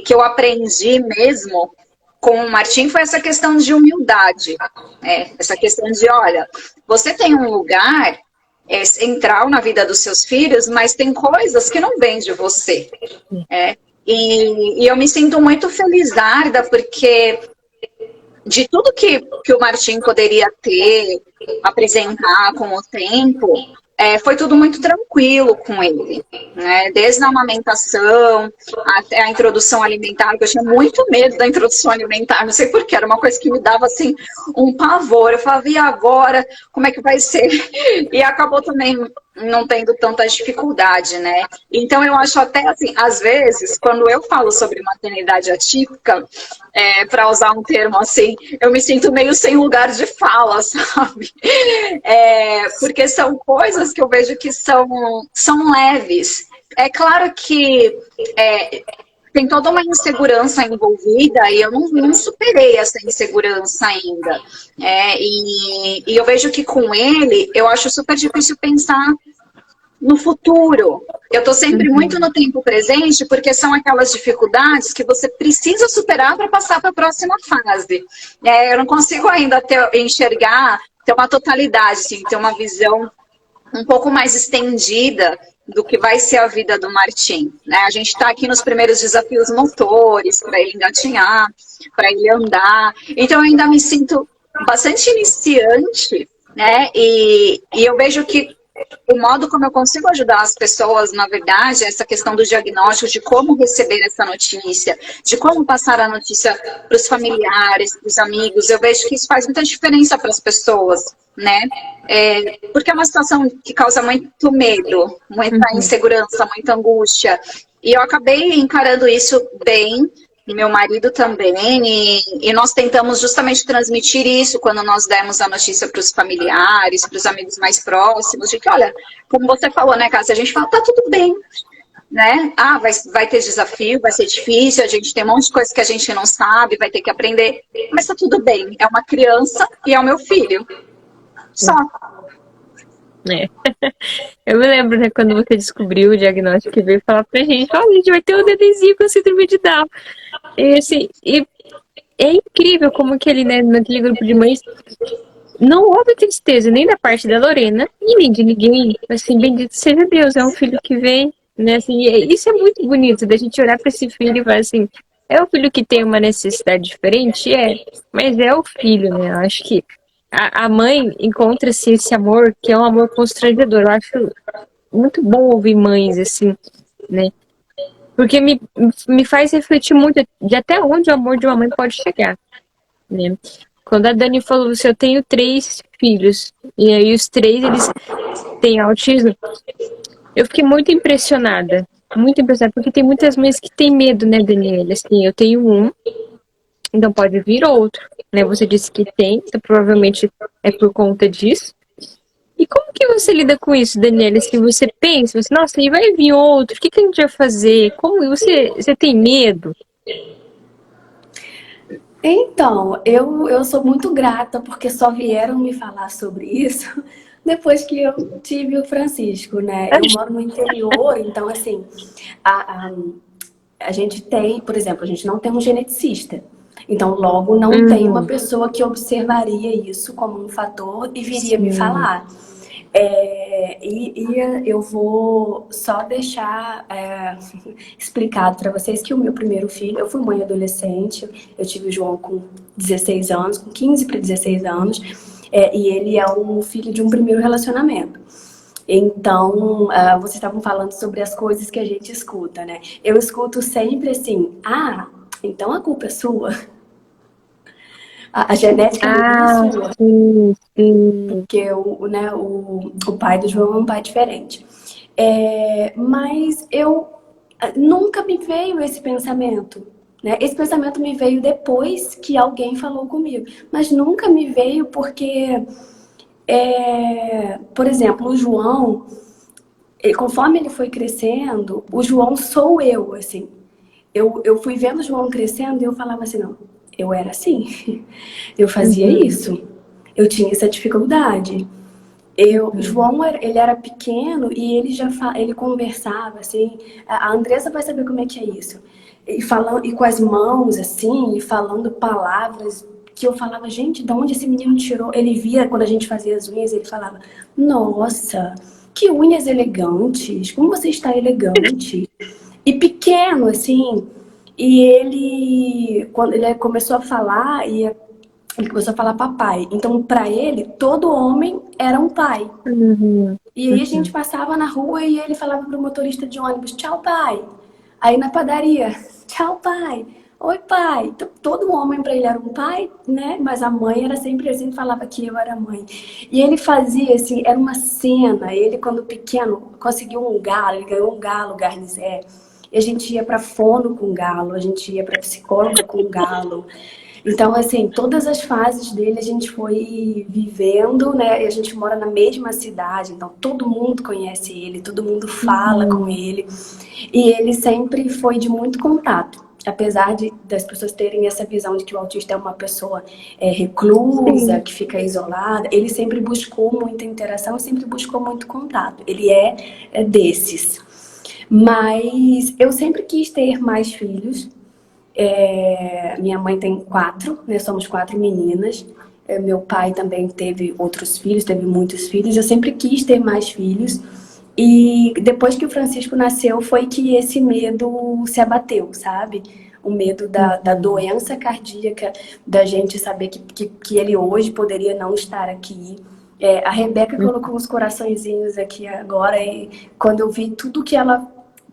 eu aprendi mesmo com o Martim foi essa questão de humildade. Essa questão de, olha, você tem um lugar central na vida dos seus filhos, mas tem coisas que não vêm de você. E eu me sinto muito feliz, Darda, porque de tudo que o Martim poderia ter, apresentar com o tempo, foi tudo muito tranquilo com ele, né? Desde a amamentação até a introdução alimentar, que eu tinha muito medo da introdução alimentar, não sei porquê, era uma coisa que me dava assim um pavor. Eu falava, e agora? Como é que vai ser? E acabou também não tendo tanta dificuldade, né? Então eu acho até assim, às vezes, quando eu falo sobre maternidade atípica, para usar um termo assim, eu me sinto meio sem lugar de fala, sabe? Porque são coisas que eu vejo que são leves. É claro que tem toda uma insegurança envolvida e eu não superei essa insegurança ainda. E eu vejo que com ele, eu acho super difícil pensar no futuro. Eu estou sempre muito no tempo presente, porque são aquelas dificuldades que você precisa superar para passar para a próxima fase. Eu não consigo ainda enxergar, ter uma totalidade, assim, ter uma visão um pouco mais estendida do que vai ser a vida do Martim, né? A gente está aqui nos primeiros desafios motores, para ele engatinhar, para ele andar. Então eu ainda me sinto bastante iniciante, né? E eu vejo que o modo como eu consigo ajudar as pessoas, na verdade, essa questão do diagnóstico, de como receber essa notícia, de como passar a notícia para os familiares, para os amigos, eu vejo que isso faz muita diferença para as pessoas, né? Porque é uma situação que causa muito medo, muita insegurança, muita angústia. E eu acabei encarando isso bem, e meu marido também, e nós tentamos justamente transmitir isso quando nós demos a notícia para os familiares, para os amigos mais próximos, de que, olha, como você falou, né, Cássia, a gente fala, tá tudo bem, né? Vai ter desafio, vai ser difícil, a gente tem um monte de coisa que a gente não sabe, vai ter que aprender, mas tá tudo bem, é uma criança e é o meu filho. Só. Eu me lembro, né, quando você descobriu o diagnóstico e veio falar pra gente, ó, a gente vai ter um nenenzinho com síndrome de Down. E assim, é incrível como que ele, né, naquele grupo de mães, não houve tristeza nem da parte da Lorena e nem de ninguém. Assim, bendito seja Deus, é um filho que vem, né? Assim, isso é muito bonito, da gente olhar para esse filho e falar assim, é o filho que tem uma necessidade diferente? Mas é o filho, né? Eu acho que a mãe encontra-se esse amor, que é um amor constrangedor. Eu acho muito bom ouvir mães, assim, né? Porque me faz refletir muito de até onde o amor de uma mãe pode chegar, né? Quando a Dani falou assim, eu tenho 3 filhos, e aí os 3, eles têm autismo, eu fiquei muito impressionada, porque tem muitas mães que têm medo, né, Daniela? Assim, eu tenho um, então pode vir outro, né? Você disse que tem, então provavelmente é por conta disso. E como que você lida com isso, Daniela? Se você pensa, nossa, e vai vir outro, o que a gente vai fazer? Como você tem medo? Então, eu sou muito grata porque só vieram me falar sobre isso depois que eu tive o Francisco, né? Eu moro no interior, então assim, a gente tem, por exemplo, a gente não tem um geneticista. Então, logo não tem uma pessoa que observaria isso como um fator e viria me falar. E eu vou só deixar explicado para vocês que o meu primeiro filho, eu fui mãe adolescente, eu tive o João com 16 anos, com 15 para 16 anos, e ele é um filho de um primeiro relacionamento. Então, vocês estavam falando sobre as coisas que a gente escuta, né? Eu escuto sempre assim, então a culpa é sua. A genética é sua. Sim. Porque o pai do João é um pai diferente. Mas nunca me veio esse pensamento. Né? Esse pensamento me veio depois que alguém falou comigo. Mas nunca me veio porque, por exemplo, o João, conforme ele foi crescendo, o João sou eu, assim. Eu fui vendo o João crescendo e eu falava assim, não, eu era assim. Eu fazia isso. Eu tinha essa dificuldade. João, ele era pequeno e ele conversava, assim. A Andressa vai saber como é que é isso. E com as mãos, assim, e falando palavras que eu falava, gente, de onde esse menino tirou? Ele via, quando a gente fazia as unhas, ele falava, nossa, que unhas elegantes, como você está elegante. E pequeno, assim, e ele, quando ele começou a falar, ele começou a falar papai. Então, para ele, todo homem era um pai. Uhum. E aí a gente passava na rua e ele falava pro motorista de ônibus, tchau, pai. Aí na padaria, tchau, pai. Oi, pai. Então, todo homem para ele era um pai, né? Mas a mãe era sempre assim, falava que eu era mãe. E ele fazia assim, era uma cena. Ele, quando pequeno, conseguiu um galo, ele ganhou um galo, garnizé. E a gente ia para fono com galo, a gente ia para psicóloga com galo. Então, assim, todas as fases dele a gente foi vivendo, né? E a gente mora na mesma cidade, então todo mundo conhece ele, todo mundo fala com ele. E ele sempre foi de muito contato. Apesar das pessoas terem essa visão de que o autista é uma pessoa reclusa, Sim. que fica isolada, ele sempre buscou muita interação, sempre buscou muito contato. Ele é desses. Mas eu sempre quis ter mais filhos. Minha mãe tem 4, né? Somos 4 meninas. Meu pai também teve outros filhos, teve muitos filhos. Eu sempre quis ter mais filhos. E depois que o Francisco nasceu, foi que esse medo se abateu, sabe? O medo da doença cardíaca, da gente saber que ele hoje poderia não estar aqui. A Rebeca colocou uns coraçõezinhos aqui agora, e quando eu vi tudo que ela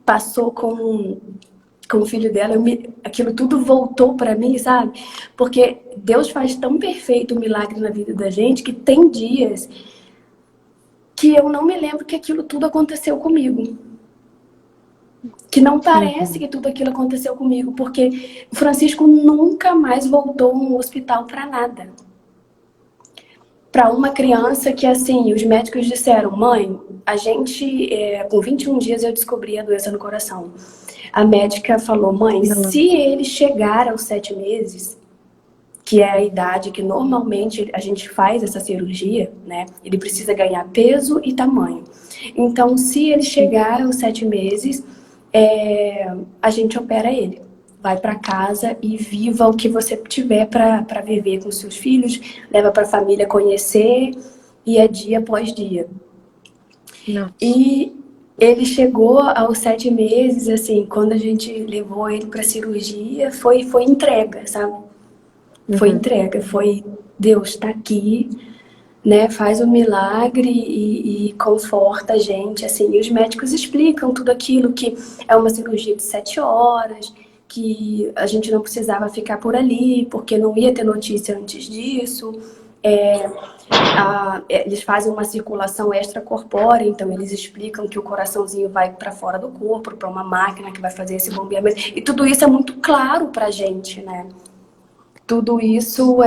passou com o filho dela, aquilo tudo voltou para mim, sabe? Porque Deus faz tão perfeito o milagre na vida da gente que tem dias que eu não me lembro que aquilo tudo aconteceu comigo. Que não parece que tudo aquilo aconteceu comigo, porque o Francisco nunca mais voltou no hospital para nada. Para uma criança que, assim, os médicos disseram, mãe, a gente, com 21 dias eu descobri a doença no coração. A médica falou, mãe, se ele chegar aos 7 meses, que é a idade que normalmente a gente faz essa cirurgia, né? Ele precisa ganhar peso e tamanho. Então, se ele chegar aos 7 meses, a gente opera ele. Vai para casa e viva o que você tiver para viver com seus filhos, leva para a família conhecer, e é dia após dia. Não. E ele chegou aos 7 meses, assim, quando a gente levou ele para cirurgia, foi entrega, sabe? Foi entrega, foi Deus tá aqui, né? Faz um milagre e conforta a gente, assim. E os médicos explicam tudo aquilo, que é uma cirurgia de 7 horas, que a gente não precisava ficar por ali, porque não ia ter notícia antes disso. Eles fazem uma circulação extracorpórea, então eles explicam que o coraçãozinho vai para fora do corpo, para uma máquina que vai fazer esse bombeamento. E tudo isso é muito claro pra gente, né? Tudo isso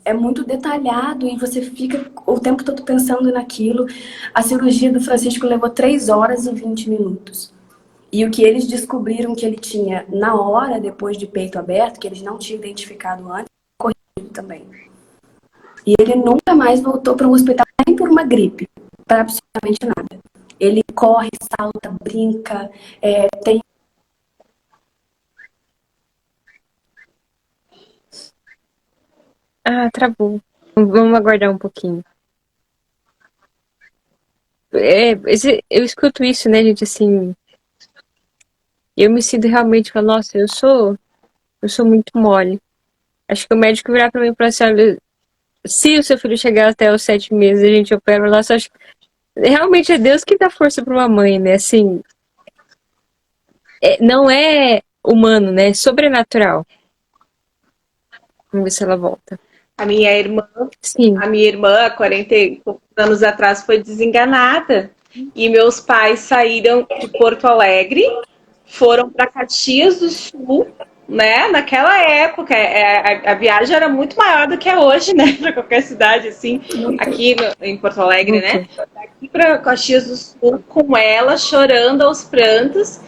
é muito detalhado e você fica o tempo todo pensando naquilo. A cirurgia do Francisco levou 3 horas e 20 minutos. E o que eles descobriram que ele tinha na hora, depois de peito aberto, que eles não tinham identificado antes, corrigido também. E ele nunca mais voltou para um hospital nem por uma gripe, para absolutamente nada. Ele corre, salta, brinca, tem... Ah, travou. Vamos aguardar um pouquinho. Eu escuto isso, né, gente, assim... Eu me sinto realmente, nossa, eu sou muito mole. Acho que o médico virar pra mim e falar assim, olha, se o seu filho chegar até os 7 meses, a gente opera lá, só acho que realmente é Deus que dá força pra uma mãe, né, assim... não é humano, né, é sobrenatural. Vamos ver se ela volta. A minha irmã, Sim. Há 40 e poucos anos atrás, foi desenganada. E meus pais saíram de Porto Alegre, foram para Caxias do Sul, né? Naquela época, a viagem era muito maior do que é hoje, né? Para qualquer cidade, assim, aqui em Porto Alegre, né? Daqui para Caxias do Sul, com ela chorando aos prantos.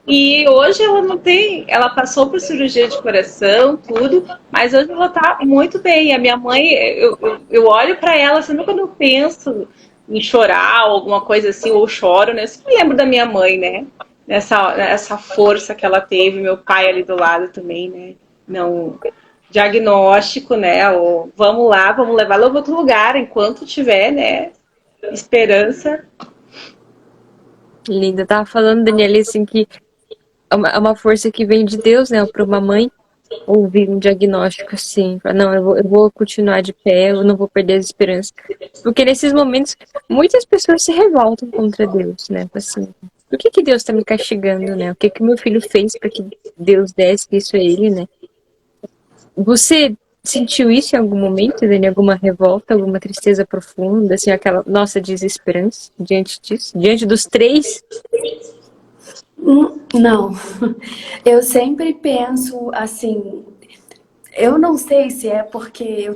E hoje ela não tem, ela passou por cirurgia de coração, tudo, mas hoje ela tá muito bem. A minha mãe, eu olho para ela, sempre quando eu penso em chorar, ou alguma coisa assim, ou choro, né? Eu sempre lembro da minha mãe, né? Essa força que ela teve, meu pai ali do lado também, né? Não, diagnóstico, né? Ou vamos lá, vamos levá-lo a outro lugar enquanto tiver, né? Esperança. Linda. Eu tava falando, Daniela, assim, que é uma força que vem de Deus, né? Para uma mãe ouvir um diagnóstico assim. Falar, não, eu vou continuar de pé, eu não vou perder as esperanças. Porque nesses momentos, muitas pessoas se revoltam contra Deus, né? Assim, por que Deus tá me castigando, né? O que meu filho fez para que Deus desse isso a ele, né? Você sentiu isso em algum momento, Dani? Alguma revolta, alguma tristeza profunda, assim, aquela nossa desesperança diante disso? Diante dos três? Não. Eu sempre penso assim. Eu não sei se é porque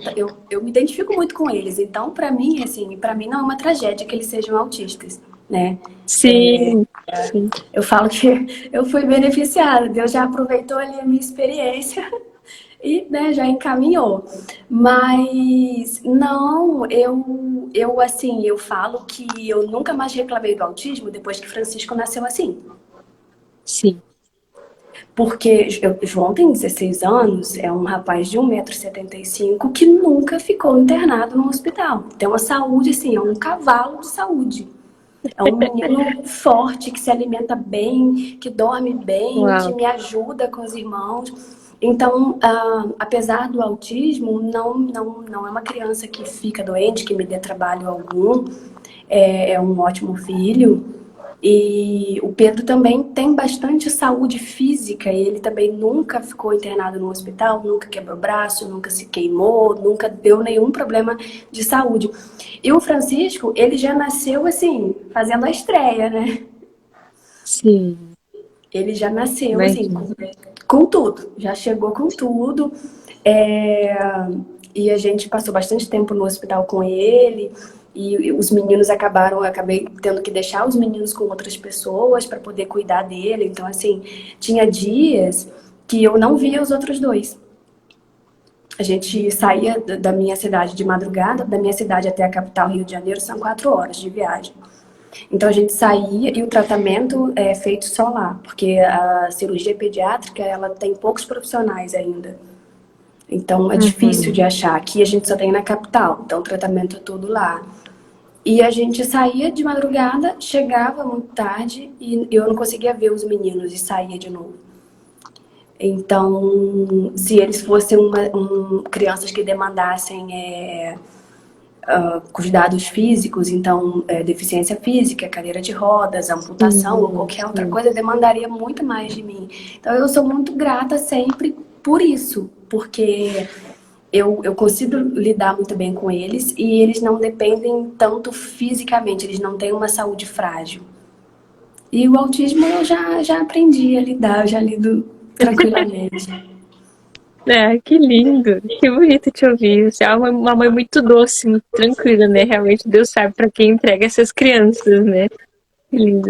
eu me identifico muito com eles. Então, para mim, assim, para mim não é uma tragédia que eles sejam autistas, né? Sim, sim. Eu falo que eu fui beneficiada. Deus já aproveitou ali a minha experiência e, né, já encaminhou. Mas não, eu assim, eu falo que eu nunca mais reclamei do autismo depois que Francisco nasceu assim. Sim. Porque João tem 16 anos, é um rapaz de 1,75 m que nunca ficou internado no hospital. Tem uma saúde, assim, é um cavalo de saúde. É um menino forte, que se alimenta bem, que dorme bem, que Uau. me ajuda com os irmãos. Então, apesar do autismo, não é uma criança que fica doente, que me dê trabalho algum. É um ótimo filho. E o Pedro também tem bastante saúde física. Ele também nunca ficou internado no hospital, nunca quebrou braço, nunca se queimou, nunca deu nenhum problema de saúde. E o Francisco, ele já nasceu assim, fazendo a estreia, né? Sim, Ele já nasceu assim, imagina. com tudo, já chegou com tudo. É, E a gente passou bastante tempo no hospital com ele. E os meninos acabei tendo que deixar os meninos com outras pessoas para poder cuidar dele. Então, assim, tinha dias que eu não via os outros dois. A gente saía da minha cidade de madrugada, da minha cidade até a capital, Rio de Janeiro, são 4 horas de viagem. Então a gente saía e o tratamento é feito só lá, porque a cirurgia pediátrica ela tem poucos profissionais ainda. Então é difícil de achar. Aqui a gente só tem na capital, então o tratamento é todo lá. E a gente saía de madrugada, chegava muito tarde e eu não conseguia ver os meninos e saía de novo. Então, se eles fossem crianças que demandassem cuidados físicos, então deficiência física, cadeira de rodas, amputação ou qualquer outra coisa, demandaria muito mais de mim. Então eu sou muito grata sempre por isso, porque eu consigo lidar muito bem com eles e eles não dependem tanto fisicamente, eles não têm uma saúde frágil. E o autismo eu já aprendi a lidar, eu já lido tranquilamente. Que lindo, que bonito te ouvir. Você é uma mãe muito doce, muito tranquila, né? Realmente Deus sabe para quem entrega essas crianças, né? Que lindo.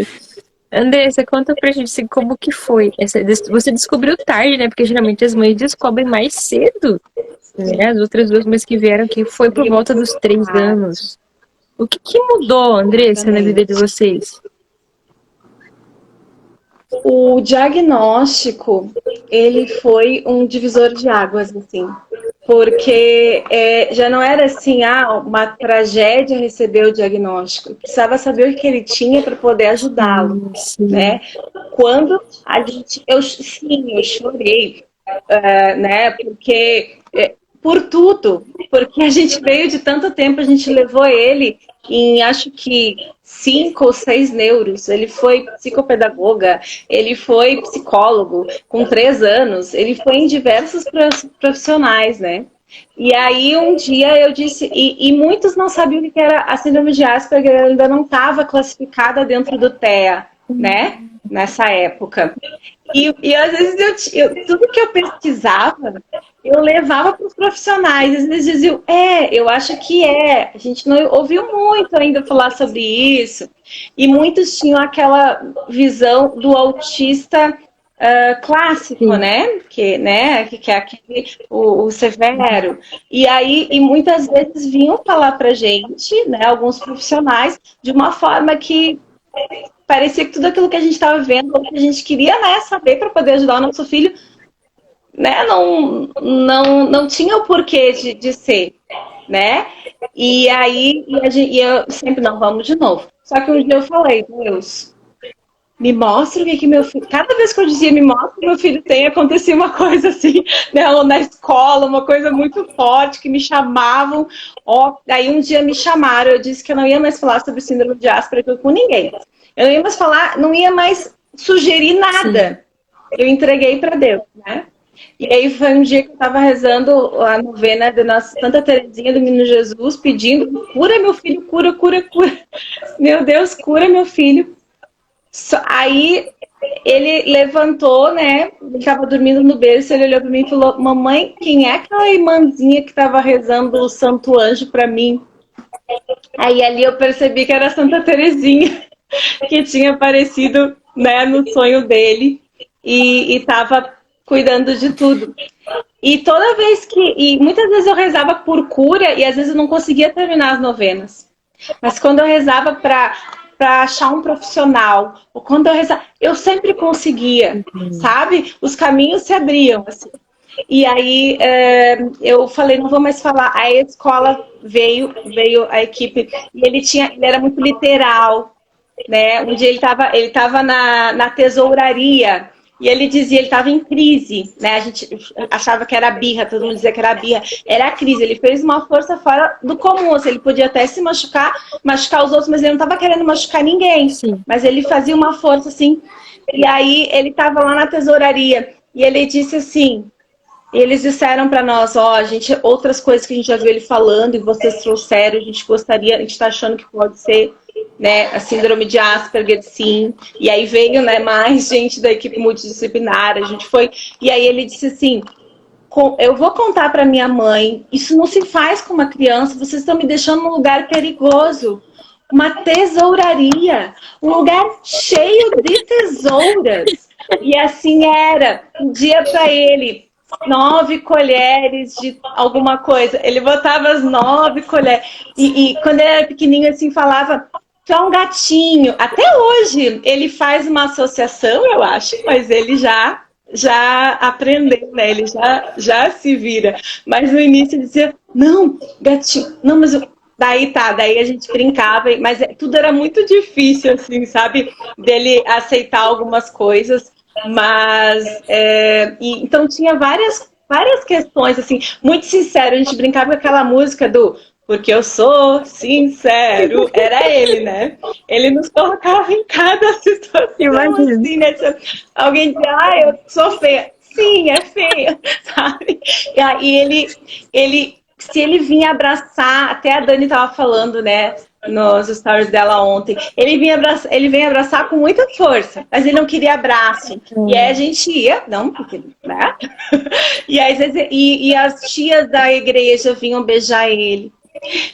Andressa, conta pra gente assim, como que foi. Você descobriu tarde, né? Porque geralmente as mães descobrem mais cedo, né? As outras duas mães que vieram aqui foi por volta dos 3 anos. O que mudou, Andressa, na vida de vocês? O diagnóstico, ele foi um divisor de águas, assim, porque já não era assim, uma tragédia receber o diagnóstico. Eu precisava saber o que ele tinha para poder ajudá-lo, né? Quando eu chorei, né? Porque por tudo, porque a gente veio de tanto tempo, a gente levou ele em acho que 5 ou 6 neuros, ele foi psicopedagoga, ele foi psicólogo com 3 anos, ele foi em diversos profissionais, né? E aí um dia eu disse, e muitos não sabiam o que era a síndrome de Asperger, ela ainda não estava classificada dentro do TEA, né? Nessa época. E às vezes tudo que eu pesquisava, eu levava para os profissionais. Às vezes diziam, eu acho que é. A gente não ouviu muito ainda falar sobre isso. E muitos tinham aquela visão do autista clássico, né? Que é aquele, o severo. E aí, muitas vezes vinham falar para a gente, né? Alguns profissionais, de uma forma que parecia que tudo aquilo que a gente estava vendo, que a gente queria, né, saber para poder ajudar o nosso filho, né, não tinha o porquê de ser, né? E aí e eu sempre, não, vamos de novo. Só que um dia eu falei, Deus, me mostra o que meu filho... Cada vez que eu dizia, me mostra o que meu filho tem, acontecia uma coisa assim, né? Ou na escola, uma coisa muito forte, que me chamavam. Ó, aí um dia me chamaram, eu disse que eu não ia mais falar sobre síndrome de Asperger com ninguém. Eu não ia mais falar, não ia mais sugerir nada. Sim. Eu entreguei para Deus, né? E aí foi um dia que eu estava rezando a novena da Nossa Santa Teresinha do Menino Jesus, pedindo, cura meu filho, cura, cura, cura. Meu Deus, cura meu filho. Aí ele levantou, né? Ele estava dormindo no berço, ele olhou para mim e falou, mamãe, quem é aquela irmãzinha que estava rezando o Santo Anjo para mim? Aí ali eu percebi que era a Santa Teresinha, que tinha aparecido, né, no sonho dele e estava cuidando de tudo. E toda vez e muitas vezes eu rezava por cura e às vezes eu não conseguia terminar as novenas. Mas quando eu rezava para achar um profissional, ou quando eu rezava, eu sempre conseguia, sabe? Os caminhos se abriam, assim. E aí eu falei, não vou mais falar. Aí a escola veio a equipe, e ele era muito literal, né? Um dia ele tava na tesouraria, e ele dizia, ele estava em crise, né? A gente achava que era birra, todo mundo dizia que era birra. Era a crise, ele fez uma força fora do comum, assim, ele podia até se machucar os outros, mas ele não estava querendo machucar ninguém. Sim. Mas ele fazia uma força, assim, e aí ele estava lá na tesouraria, e ele disse assim, eles disseram para nós, ó, outras coisas que a gente já viu ele falando, e vocês trouxeram, a gente está achando que pode ser, né, a síndrome de Asperger, sim. E aí veio, né, mais gente da equipe multidisciplinar, a gente foi... E aí ele disse assim, eu vou contar para minha mãe, isso não se faz com uma criança, vocês estão me deixando num lugar perigoso. Uma tesouraria, um lugar cheio de tesouras. E assim era, um dia para ele... 9 colheres de alguma coisa. Ele botava as 9 colheres. E quando ele era pequenininho, assim, falava, tu é um gatinho. Até hoje, ele faz uma associação, eu acho, mas ele já aprendeu, né? Ele já se vira. Mas no início ele dizia, não, gatinho. Não, mas daí a gente brincava, mas tudo era muito difícil, assim, sabe? Dele aceitar algumas coisas. Mas, então tinha várias questões, assim, muito sincero, a gente brincava com aquela música do Porque eu sou sincero, era ele, né? Ele nos colocava em cada situação, assim, né? Alguém dizia, eu sou feia. Sim, é feia, sabe? E aí se ele vinha abraçar, até a Dani tava falando, né? Nos stories dela ontem. Ele vem abraçar com muita força, mas ele não queria abraço. E aí a gente ia, não, porque, né? E aí e as tias da igreja vinham beijar ele.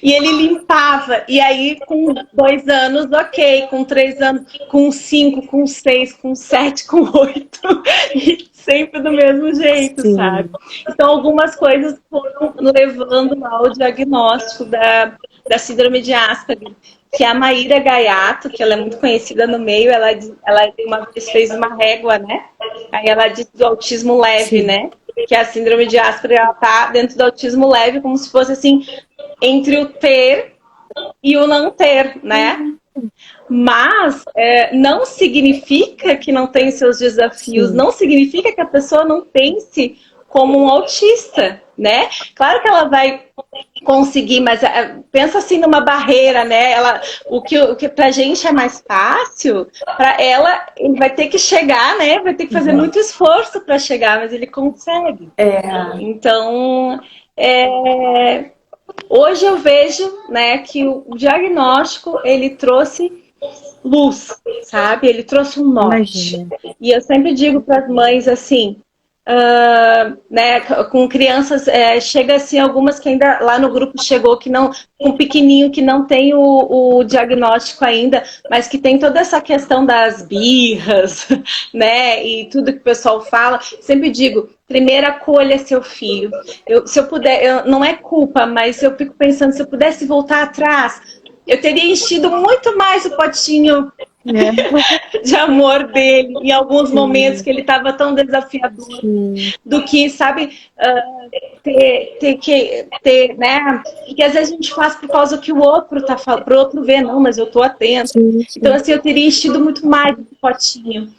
E ele limpava. E aí, com 2 anos, ok. Com 3 anos, com 5, com 6, com 7, com 8. E sempre do mesmo jeito, sim, sabe? Então, algumas coisas foram levando ao diagnóstico da síndrome de Asperger. Que a Maíra Gaiato, que ela é muito conhecida no meio, ela uma vez fez uma régua, né? Aí ela disse do autismo leve, sim, né? Que a síndrome de Asperger, ela tá dentro do autismo leve, como se fosse assim, entre o ter e o não ter, né? Mas não significa que não tem seus desafios, sim, não significa que a pessoa não pense como um autista, né? Claro que ela vai conseguir, mas pensa assim numa barreira, né? O que pra gente é mais fácil, pra ela ele vai ter que chegar, né? Vai ter que fazer muito esforço para chegar, mas ele consegue. Então, hoje eu vejo, né, que o diagnóstico ele trouxe luz, sabe? Ele trouxe um norte. Imagina. E eu sempre digo para as mães assim. Né, com crianças, chega assim, algumas que ainda lá no grupo chegou, que não, um pequenininho que não tem o diagnóstico ainda, mas que tem toda essa questão das birras, né, e tudo que o pessoal fala. Sempre digo, primeiro acolha seu filho. Se eu puder, não é culpa, mas eu fico pensando, se eu pudesse voltar atrás, eu teria enchido muito mais o potinho de amor dele em alguns momentos que ele estava tão desafiador do que, sabe, ter, né? Porque às vezes a gente faz por causa que o outro tá falando, para o outro ver, não, mas eu tô atenta. Então, assim, eu teria enchido muito mais do potinho,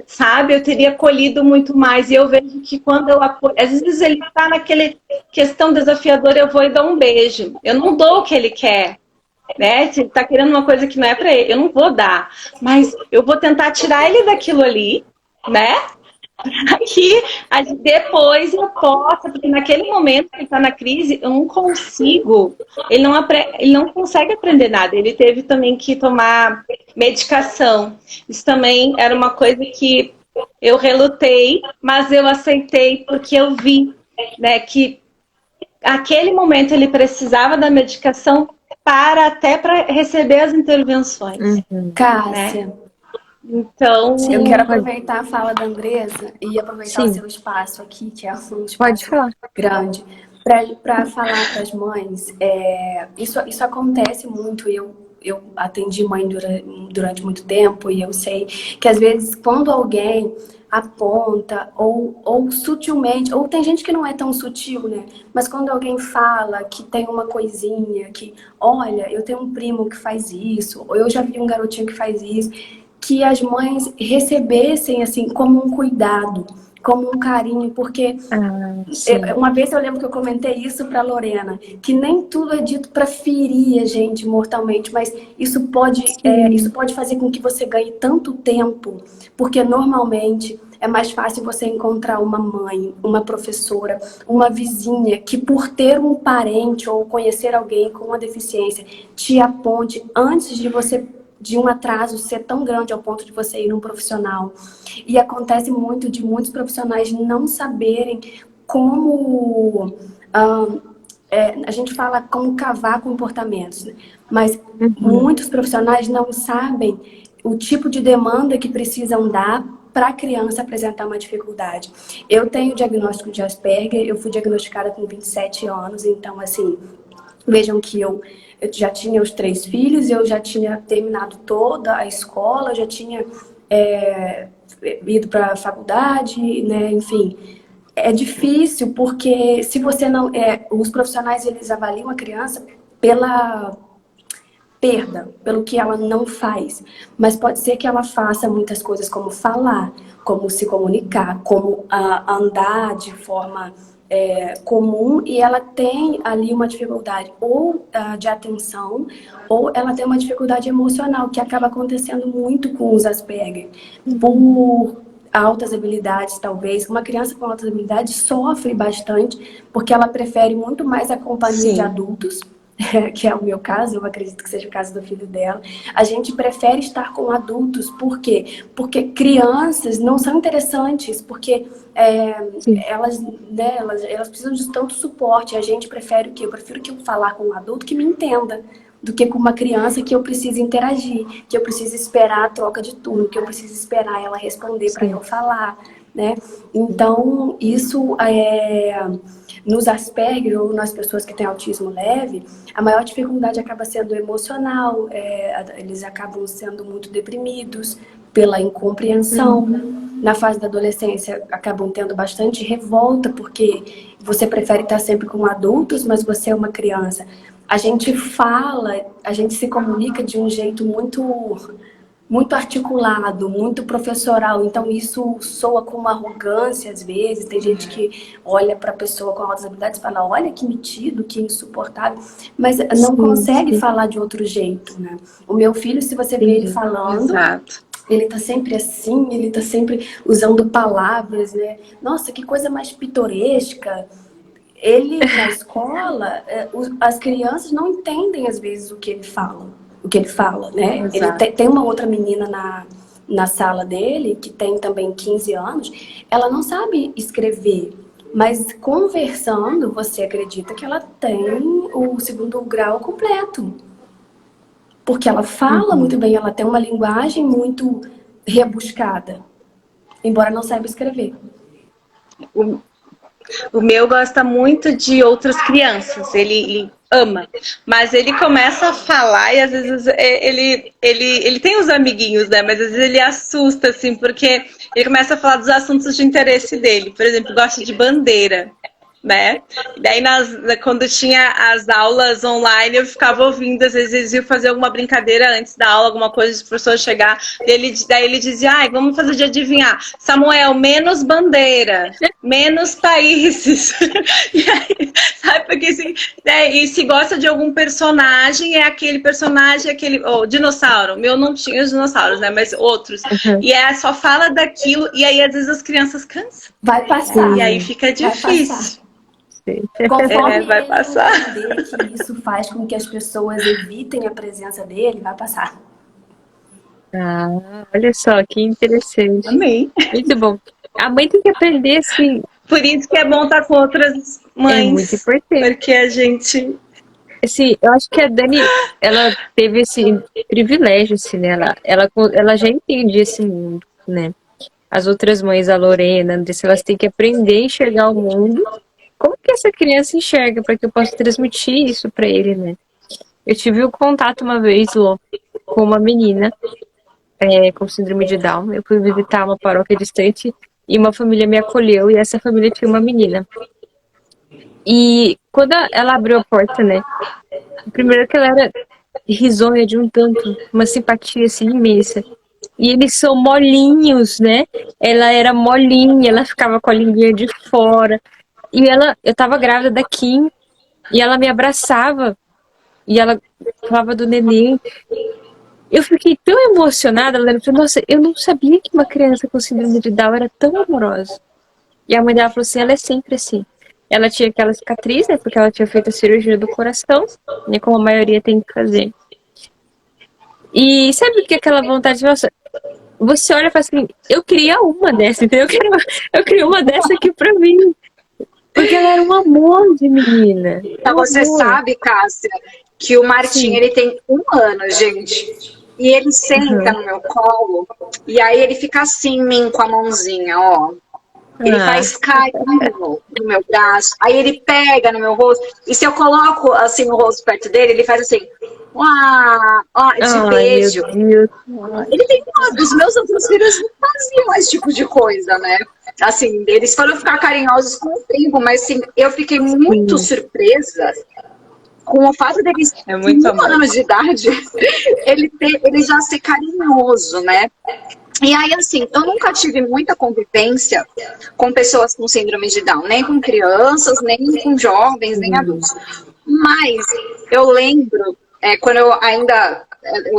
sabe? Eu teria colhido muito mais. E eu vejo que quando eu apoio, às vezes ele tá naquele questão desafiadora, eu vou e dou um beijo. Eu não dou o que ele quer. Né? Se ele tá querendo uma coisa que não é para ele, eu não vou dar, mas eu vou tentar tirar ele daquilo ali, né? Aqui, depois eu posso, porque naquele momento que ele está na crise, eu não consigo, ele não consegue aprender nada, ele teve também que tomar medicação. Isso também era uma coisa que eu relutei, mas eu aceitei porque eu vi, né, que aquele momento ele precisava da medicação até para receber as intervenções. Cássia, né? Então, eu quero aproveitar a fala da Andressa e aproveitar o seu espaço aqui, que é um espaço grande, para falar para as mães. Isso acontece muito. Eu atendi mãe durante muito tempo e eu sei que às vezes quando alguém aponta ou sutilmente, ou tem gente que não é tão sutil, né? Mas quando alguém fala que tem uma coisinha, que olha, eu tenho um primo que faz isso, ou eu já vi um garotinho que faz isso, que as mães recebessem assim como um cuidado, como um carinho, porque uma vez eu lembro que eu comentei isso para Lorena, que nem tudo é dito para ferir a gente mortalmente, mas isso pode fazer com que você ganhe tanto tempo, porque normalmente é mais fácil você encontrar uma mãe, uma professora, uma vizinha que por ter um parente ou conhecer alguém com uma deficiência te aponte antes de um atraso ser tão grande ao ponto de você ir num profissional. E acontece muito de muitos profissionais não saberem como... a gente fala como cavar comportamentos, né? Mas muitos profissionais não sabem o tipo de demanda que precisam dar para a criança apresentar uma dificuldade. Eu tenho diagnóstico de Asperger, eu fui diagnosticada com 27 anos, então, assim, vejam que eu já tinha os 3 filhos, eu já tinha terminado toda a escola, já tinha ido para a faculdade, né? Enfim, é difícil porque se você não... os profissionais, eles avaliam a criança pela perda, pelo que ela não faz. Mas pode ser que ela faça muitas coisas como falar, como se comunicar, como andar de forma comum, e ela tem ali uma dificuldade ou de atenção, ou ela tem uma dificuldade emocional, que acaba acontecendo muito com os Asperger. Por altas habilidades, talvez. Uma criança com altas habilidades sofre bastante, porque ela prefere muito mais a companhia de adultos, que é o meu caso, eu acredito que seja o caso do filho dela. A gente prefere estar com adultos, por quê? Porque crianças não são interessantes, porque elas precisam de tanto suporte. A gente prefere o quê? Eu prefiro que eu falar com um adulto que me entenda, do que com uma criança que eu preciso interagir, que eu preciso esperar a troca de turno, que eu preciso esperar ela responder para eu falar, né? Então, isso nos Asperger ou nas pessoas que têm autismo leve, a maior dificuldade acaba sendo emocional, eles acabam sendo muito deprimidos pela incompreensão. Na fase da adolescência, acabam tendo bastante revolta, porque você prefere estar sempre com adultos, mas você é uma criança. A gente fala, a gente se comunica de um jeito muito articulado, muito professoral, então isso soa com uma arrogância às vezes. Tem gente que olha para a pessoa com altas habilidades e fala, olha que metido, que insuportável, mas não consegue falar de outro jeito, né? O meu filho, se você vê ele falando, ele tá sempre assim, ele tá sempre usando palavras, né? Nossa, que coisa mais pitoresca. Ele, na escola, as crianças não entendem às vezes o que ele fala, né? Ele tem uma outra menina na sala dele, que tem também 15 anos, ela não sabe escrever, mas conversando, você acredita que ela tem o 2º grau completo. Porque ela fala muito bem, ela tem uma linguagem muito rebuscada, embora não saiba escrever. O meu gosta muito de outras crianças, ele ama, mas ele começa a falar e às vezes ele tem os amiguinhos, né? Mas às vezes ele assusta, assim, porque ele começa a falar dos assuntos de interesse dele. Por exemplo, gosta de bandeira, né? E daí quando tinha as aulas online, eu ficava ouvindo, às vezes eles iam fazer alguma brincadeira antes da aula, alguma coisa, de professor chegar, daí ele dizia, ai, vamos fazer de adivinhar. Samuel, menos bandeira, menos países. E aí, sabe, porque assim, e se gosta de algum personagem, é aquele personagem, dinossauro. Meu não tinha os dinossauros, né? Mas outros. E só fala daquilo, e aí às vezes as crianças cansam. Vai passar. E aí fica difícil. Conforme vai ele passar. entender que isso faz com que as pessoas evitem a presença dele, vai passar. Ah, olha só, que interessante. Amém. Muito bom. A mãe tem que aprender, assim... Por isso que é bom estar com outras mães. É muito importante. Porque a gente... Assim, eu acho que a Dani, ela teve esse privilégio, assim, né? Ela já entende esse mundo, né? As outras mães, a Lorena, a Andressa, elas têm que aprender a enxergar o mundo. Como que essa criança enxerga para que eu possa transmitir isso para ele, né? Eu tive um contato uma vez, Lô, com uma menina com síndrome de Down. Eu fui visitar uma paróquia distante e uma família me acolheu e essa família tinha uma menina. E quando ela abriu a porta, né? Primeiro que ela era risonha de um tanto, uma simpatia assim imensa. E eles são molinhos, né? Ela era molinha, ela ficava com a linguinha de fora. E eu tava grávida da Kim, e ela me abraçava, e ela falava do neném. Eu fiquei tão emocionada, ela falou, nossa, eu não sabia que uma criança com síndrome de Down era tão amorosa. E a mãe dela falou assim, ela é sempre assim. Ela tinha aquela cicatriz, né, porque ela tinha feito a cirurgia do coração, né, como a maioria tem que fazer. E sabe o que aquela vontade, nossa, você olha e fala assim, eu queria uma dessa, entendeu? Eu queria uma dessa aqui pra mim. Porque ela era um amor de menina. Você sabe, Cássia, que o Martim, ele tem 1 ano, gente. E ele senta no meu colo, e aí ele fica assim em mim com a mãozinha, ó. Ele faz carinho no meu braço, aí ele pega no meu rosto, e se eu coloco assim o rosto perto dele, ele faz assim, de beijo. Ele tem os meus outros filhos não faziam esse tipo de coisa, né? Assim, eles foram ficar carinhosos com o tempo, mas assim, eu fiquei muito surpresa com o fato deles, com 1 ano de idade, ele já ser carinhoso, né? E aí, assim, eu nunca tive muita convivência com pessoas com síndrome de Down, nem com crianças, nem com jovens, nem adultos. Mas eu lembro, quando eu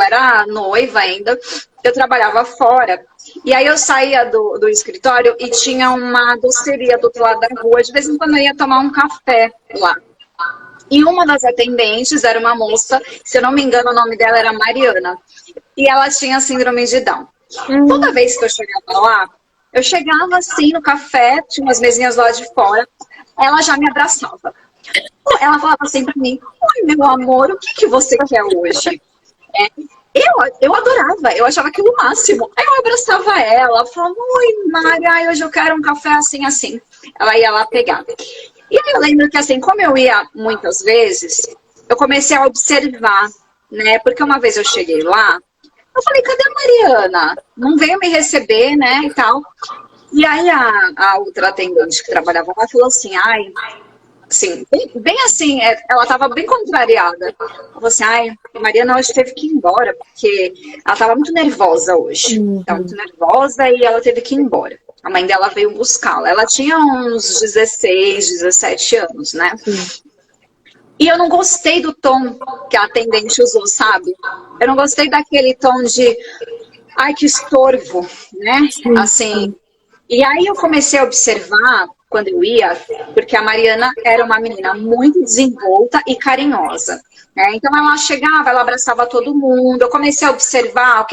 era noiva ainda, eu trabalhava fora. E aí eu saía do escritório e tinha uma doceria do outro lado da rua. De vez em quando eu ia tomar um café lá. E uma das atendentes era uma moça, se eu não me engano o nome dela era Mariana. E ela tinha síndrome de Down. Toda vez que eu chegava lá, eu chegava assim no café, tinha umas mesinhas lá de fora, ela já me abraçava. Ela falava assim pra mim, oi meu amor, o que você quer hoje? Eu adorava, eu achava aquilo o máximo. Aí eu abraçava ela, falava, oi Mari, hoje eu quero um café assim, assim. Ela ia lá pegar. E aí eu lembro que assim, como eu ia muitas vezes, eu comecei a observar, né? Porque uma vez eu cheguei lá, eu falei, cadê a Mariana? Não veio me receber, né, e tal. E aí a outra atendente que trabalhava lá falou assim, assim, bem assim, ela tava bem contrariada. Ela falou assim, Mariana hoje teve que ir embora, porque ela tava muito nervosa hoje. Tava muito nervosa e ela teve que ir embora. A mãe dela veio buscá-la. Ela tinha uns 16, 17 anos, né? E eu não gostei do tom que a atendente usou, sabe? Eu não gostei daquele tom de, ai, que estorvo, né? Assim. E aí eu comecei a observar, quando eu ia, porque a Mariana era uma menina muito desenvolta e carinhosa. Né? Então ela chegava, ela abraçava todo mundo. Eu comecei a observar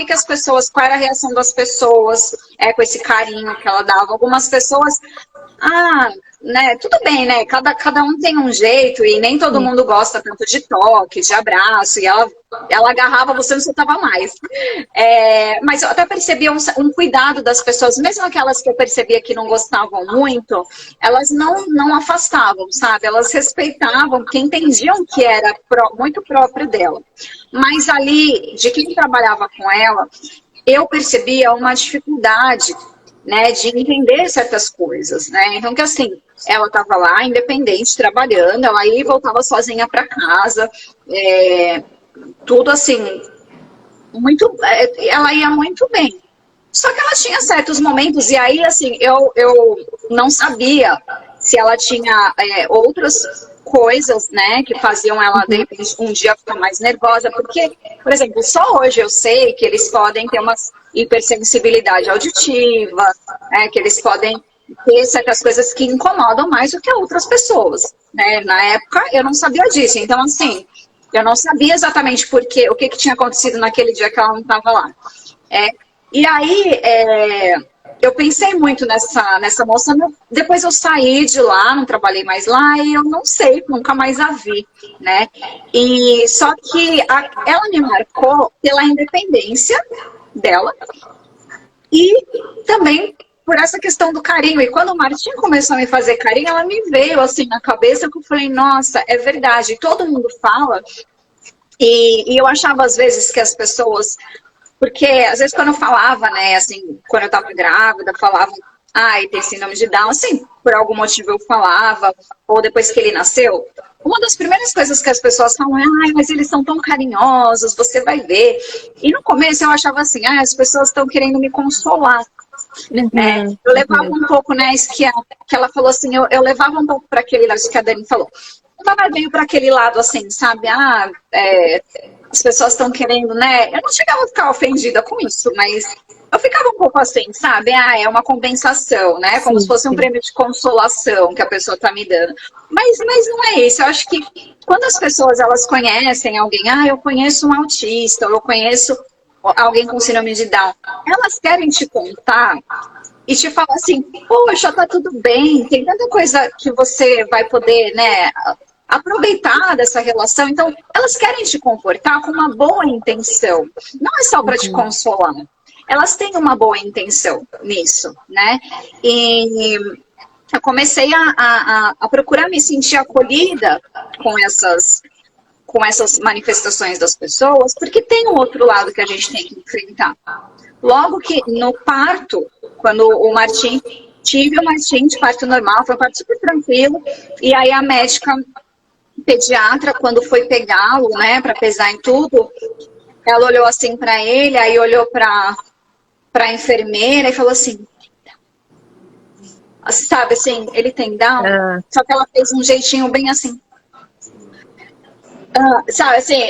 qual era a reação das pessoas com esse carinho que ela dava. Algumas pessoas né, tudo bem, né? Cada um tem um jeito e nem todo mundo gosta tanto de toque, de abraço, e ela agarrava você, não soltava mais. Mas eu até percebia um cuidado das pessoas, mesmo aquelas que eu percebia que não gostavam muito, elas não afastavam, sabe? Elas respeitavam, porque entendiam que era muito próprio dela. Mas ali, de quem trabalhava com ela, eu percebia uma dificuldade, né, de entender certas coisas, né? Então, que assim, ela estava lá, independente, trabalhando, ela ia e voltava sozinha para casa, tudo assim, ela ia muito bem. Só que ela tinha certos momentos, e aí, assim, eu não sabia se ela tinha outras coisas, né, que faziam ela, de repente, um dia ficar mais nervosa, porque, por exemplo, só hoje eu sei que eles podem ter uma hipersensibilidade auditiva, que eles podem ter certas coisas que incomodam mais do que outras pessoas, né? Na época, eu não sabia disso, então, assim, eu não sabia exatamente o que tinha acontecido naquele dia que ela não estava lá. E aí, eu pensei muito nessa moça, depois eu saí de lá, não trabalhei mais lá, e eu não sei, nunca mais a vi, né? E só que ela me marcou pela independência dela e também por essa questão do carinho. E quando o Martim começou a me fazer carinho, ela me veio assim na cabeça, que eu falei, nossa, é verdade, todo mundo fala, e eu achava às vezes que as pessoas... Porque, às vezes, quando eu falava, né, assim, quando eu tava grávida, falavam, tem síndrome de Down, assim, por algum motivo eu falava, ou depois que ele nasceu, uma das primeiras coisas que as pessoas falam é, mas eles são tão carinhosos, você vai ver. E no começo eu achava assim, as pessoas estão querendo me consolar. Eu levava um pouco, né, isso que ela falou assim, eu levava um pouco para aquele lado, isso que a Dani falou, eu levava meio para aquele lado, assim, sabe, as pessoas estão querendo, né? Eu não chegava a ficar ofendida com isso, mas eu ficava um pouco assim, sabe? É uma compensação, né? Como se fosse um prêmio de consolação que a pessoa tá me dando. Mas não é isso. Eu acho que quando as pessoas, elas conhecem alguém, eu conheço um autista, ou eu conheço alguém com síndrome de Down, elas querem te contar e te falar assim, poxa, tá tudo bem, tem tanta coisa que você vai poder, né, aproveitar dessa relação. Então, elas querem te comportar com uma boa intenção. Não é só para te consolar. Elas têm uma boa intenção nisso, né? E eu comecei a procurar me sentir acolhida com essas manifestações das pessoas, porque tem um outro lado que a gente tem que enfrentar. Logo que no parto, quando o Martim... Tive o Martim de parto normal, foi um parto super tranquilo, e aí a médica pediatra, quando foi pegá-lo, né, para pesar em tudo, ela olhou assim para ele, aí olhou para a enfermeira e falou assim, sabe, assim, ele tem Down, só que ela fez um jeitinho bem assim, sabe, assim,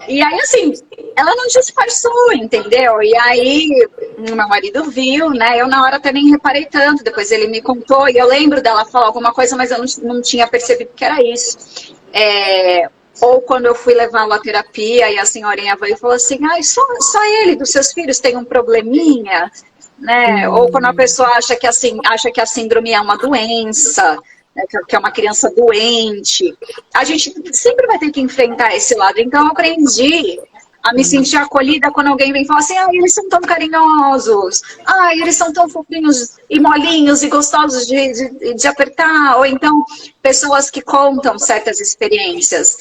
e aí, assim, ela não disfarçou, entendeu? E aí, meu marido viu, né, eu na hora até nem reparei tanto, depois ele me contou, e eu lembro dela falar alguma coisa, mas eu não tinha percebido que era isso. Ou quando eu fui levá-lo à terapia, e a senhorinha veio e falou assim, só ele, dos seus filhos, tem um probleminha, né? Ou quando a pessoa acha que a síndrome é uma doença, que é uma criança doente, a gente sempre vai ter que enfrentar esse lado. Então eu aprendi a me sentir acolhida quando alguém vem falar assim, eles são tão carinhosos, eles são tão fofinhos e molinhos e gostosos de apertar, ou então pessoas que contam certas experiências.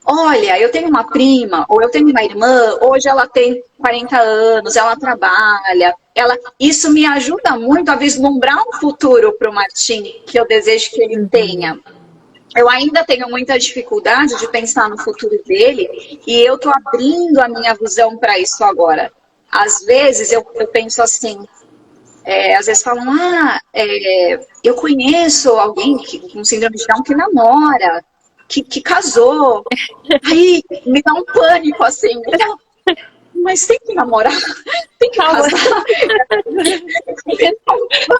Olha, eu tenho uma prima, ou eu tenho uma irmã, hoje ela tem 40 anos, ela trabalha, isso me ajuda muito a vislumbrar um futuro para o Martim, que eu desejo que ele tenha. Eu ainda tenho muita dificuldade de pensar no futuro dele, e eu estou abrindo a minha visão para isso agora. Às vezes eu penso assim, às vezes falam, eu conheço alguém com síndrome de Down que namora, que casou, aí me dá um pânico assim, mas tem que namorar, tem que casar.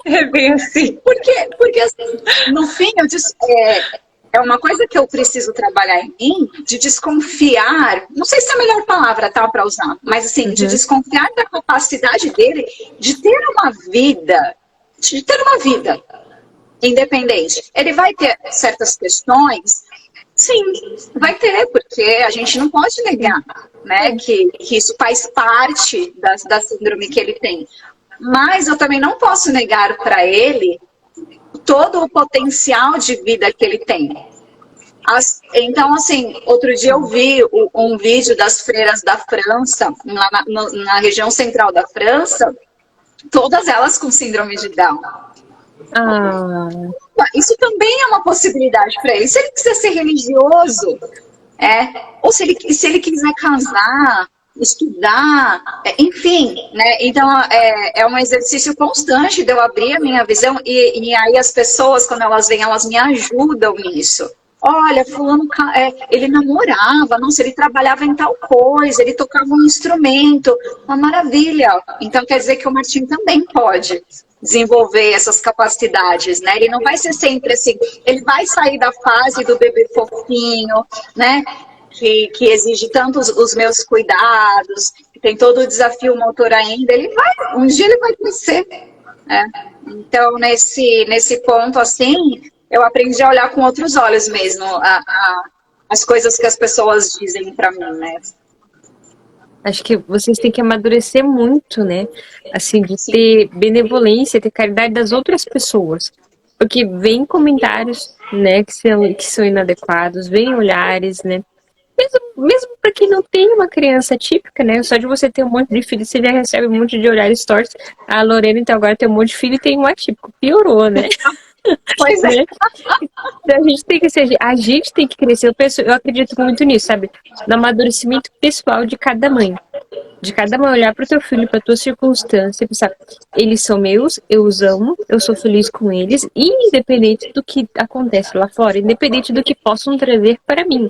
É bem assim. Porque assim, no fim, eu disse, é uma coisa que eu preciso trabalhar em mim, de desconfiar, não sei se é a melhor palavra, tá, para usar, mas assim, de desconfiar da capacidade dele de ter uma vida, independente. Ele vai ter certas questões, sim, vai ter, porque a gente não pode negar, né, que isso faz parte da síndrome que ele tem. Mas eu também não posso negar para ele todo o potencial de vida que ele tem. Então, assim, outro dia eu vi um vídeo das freiras da França, lá na região central da França, todas elas com síndrome de Down. Ah, Isso também é uma possibilidade para ele. Se ele quiser ser religioso, ou se ele quiser casar, estudar, enfim, né? Então é um exercício constante de eu abrir a minha visão e aí as pessoas, quando elas vêm, elas me ajudam nisso. Olha, fulano, ele namorava, nossa, ele trabalhava em tal coisa, ele tocava um instrumento, uma maravilha. Então quer dizer que o Martim também pode desenvolver essas capacidades, né? Ele não vai ser sempre assim, ele vai sair da fase do bebê fofinho, né? Que exige tanto os meus cuidados, que tem todo o desafio motor ainda, um dia ele vai crescer, né? Então, nesse ponto, assim, eu aprendi a olhar com outros olhos mesmo as coisas que as pessoas dizem para mim, né? acho que vocês têm que amadurecer muito, né? Assim, de ter benevolência, ter caridade das outras pessoas. Porque vem comentários, né, que são inadequados, vem olhares, né? Mesmo para quem não tem uma criança típica, né? Só de você ter um monte de filho, você já recebe um monte de olhares tortos. A Lorena, então, agora tem um monte de filho e tem um atípico. Piorou, né? Pois é. Né? Então, a gente tem que crescer. Eu acredito muito nisso, sabe? No amadurecimento pessoal de cada mãe. De cada mãe olhar para o teu filho, para tua circunstância, e pensar, eles são meus, eu os amo, eu sou feliz com eles, independente do que acontece lá fora, independente do que possam trazer para mim.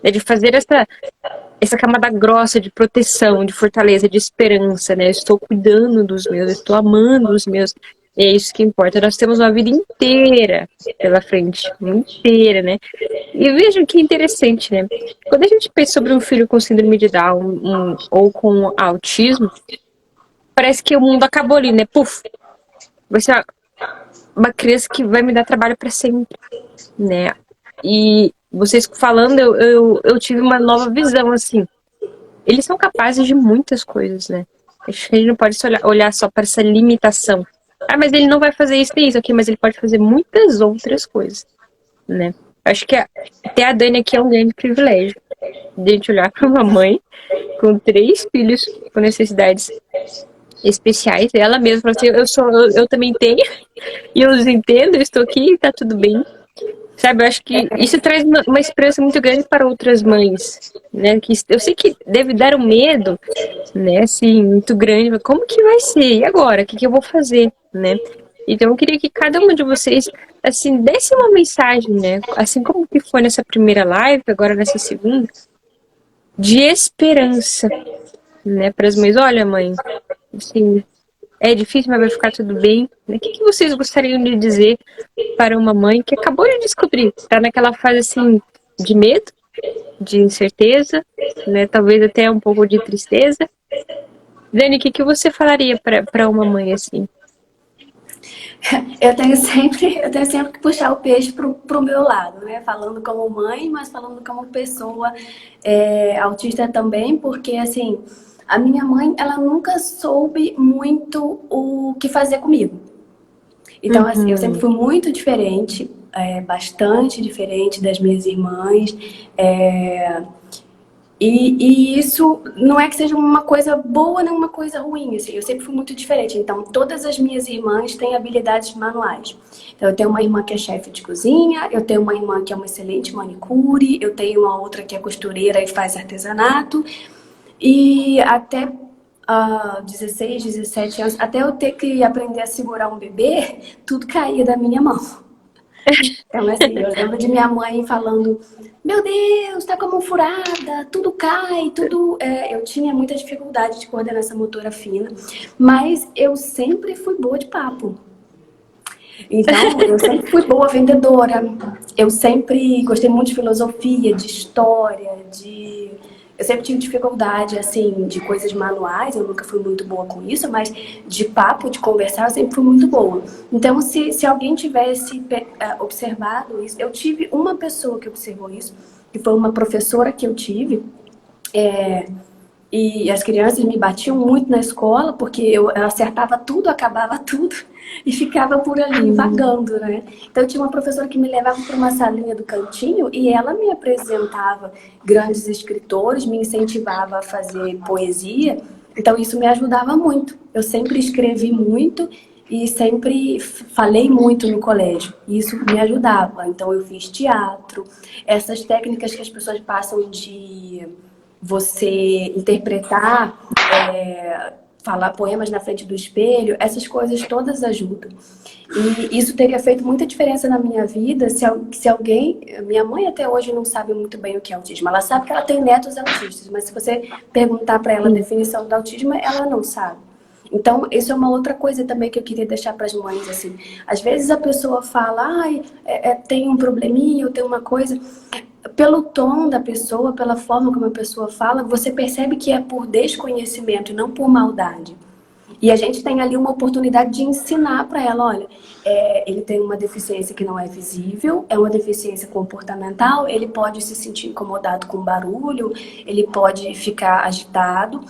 É de fazer essa camada grossa de proteção, de fortaleza, de esperança, né? Eu estou cuidando dos meus, eu estou amando os meus. E é isso que importa. Nós temos uma vida inteira pela frente, inteira, né? E vejam que interessante, né? Quando a gente pensa sobre um filho com síndrome de Down ou com autismo, parece que o mundo acabou ali, né? Puf! Vai ser uma criança que vai me dar trabalho para sempre, né? E vocês falando, eu tive uma nova visão, assim. Eles são capazes de muitas coisas, né? Acho que a gente não pode só olhar só para essa limitação. Ah, mas ele não vai fazer isso e isso aqui, mas ele pode fazer muitas outras coisas, né? Acho que até a Dani aqui é um grande privilégio de a gente olhar para uma mãe com 3 filhos com necessidades especiais. Ela mesma falou assim, eu também tenho, e eu os entendo, eu estou aqui e tá tudo bem. Sabe, eu acho que isso traz uma esperança muito grande para outras mães, né? Que eu sei que deve dar um medo, né? Assim, muito grande. Mas como que vai ser? E agora? O que eu vou fazer, né? Então eu queria que cada um de vocês, assim, desse uma mensagem, né? Assim como que foi nessa primeira live, agora nessa segunda, de esperança, né? Para as mães. Olha, mãe, assim, é difícil, mas vai ficar tudo bem. O que vocês gostariam de dizer para uma mãe que acabou de descobrir? Está naquela fase, assim, de medo, de incerteza, né? Talvez até um pouco de tristeza. Dani, o que você falaria para uma mãe assim? Eu tenho sempre que puxar o peixe pro meu lado, né? Falando como mãe, mas falando como pessoa autista também, porque, assim, a minha mãe, ela nunca soube muito o que fazer comigo. Então, assim, eu sempre fui muito diferente, bastante diferente das minhas irmãs. E isso não é que seja uma coisa boa nem uma coisa ruim, assim, eu sempre fui muito diferente. Então, todas as minhas irmãs têm habilidades manuais. Então, eu tenho uma irmã que é chefe de cozinha, eu tenho uma irmã que é uma excelente manicure, eu tenho uma outra que é costureira e faz artesanato. E até 16, 17 anos, até eu ter que aprender a segurar um bebê, tudo caía da minha mão. Então, assim, eu lembro de minha mãe falando, meu Deus, tá com a mão furada, tudo cai, tudo... eu tinha muita dificuldade de coordenação motora fina, mas eu sempre fui boa de papo. Então, eu sempre fui boa vendedora, eu sempre gostei muito de filosofia, de história, Eu sempre tive dificuldade, assim, de coisas manuais, eu nunca fui muito boa com isso, mas de papo, de conversar, eu sempre fui muito boa. Então, se alguém tivesse observado isso, eu tive uma pessoa que observou isso, que foi uma professora que eu tive, e as crianças me batiam muito na escola, porque eu acertava tudo, acabava tudo, e ficava por ali vagando, né? Então eu tinha uma professora que me levava para uma salinha do cantinho e ela me apresentava grandes escritores, me incentivava a fazer poesia. Então isso me ajudava muito. Eu sempre escrevi muito e sempre falei muito no colégio. E isso me ajudava. Então eu fiz teatro, essas técnicas que as pessoas passam de você interpretar, falar poemas na frente do espelho, essas coisas todas ajudam. E isso teria feito muita diferença na minha vida se alguém... Minha mãe até hoje não sabe muito bem o que é autismo. Ela sabe que ela tem netos autistas, mas se você perguntar para ela a definição do autismo, ela não sabe. Então, isso é uma outra coisa também que eu queria deixar para as mães, assim. Às vezes a pessoa fala, tem um probleminha, eu tenho uma coisa... Pelo tom da pessoa, pela forma como a pessoa fala, você percebe que é por desconhecimento e não por maldade. E a gente tem ali uma oportunidade de ensinar para ela, olha, ele tem uma deficiência que não é visível, é uma deficiência comportamental, ele pode se sentir incomodado com barulho, ele pode ficar agitado.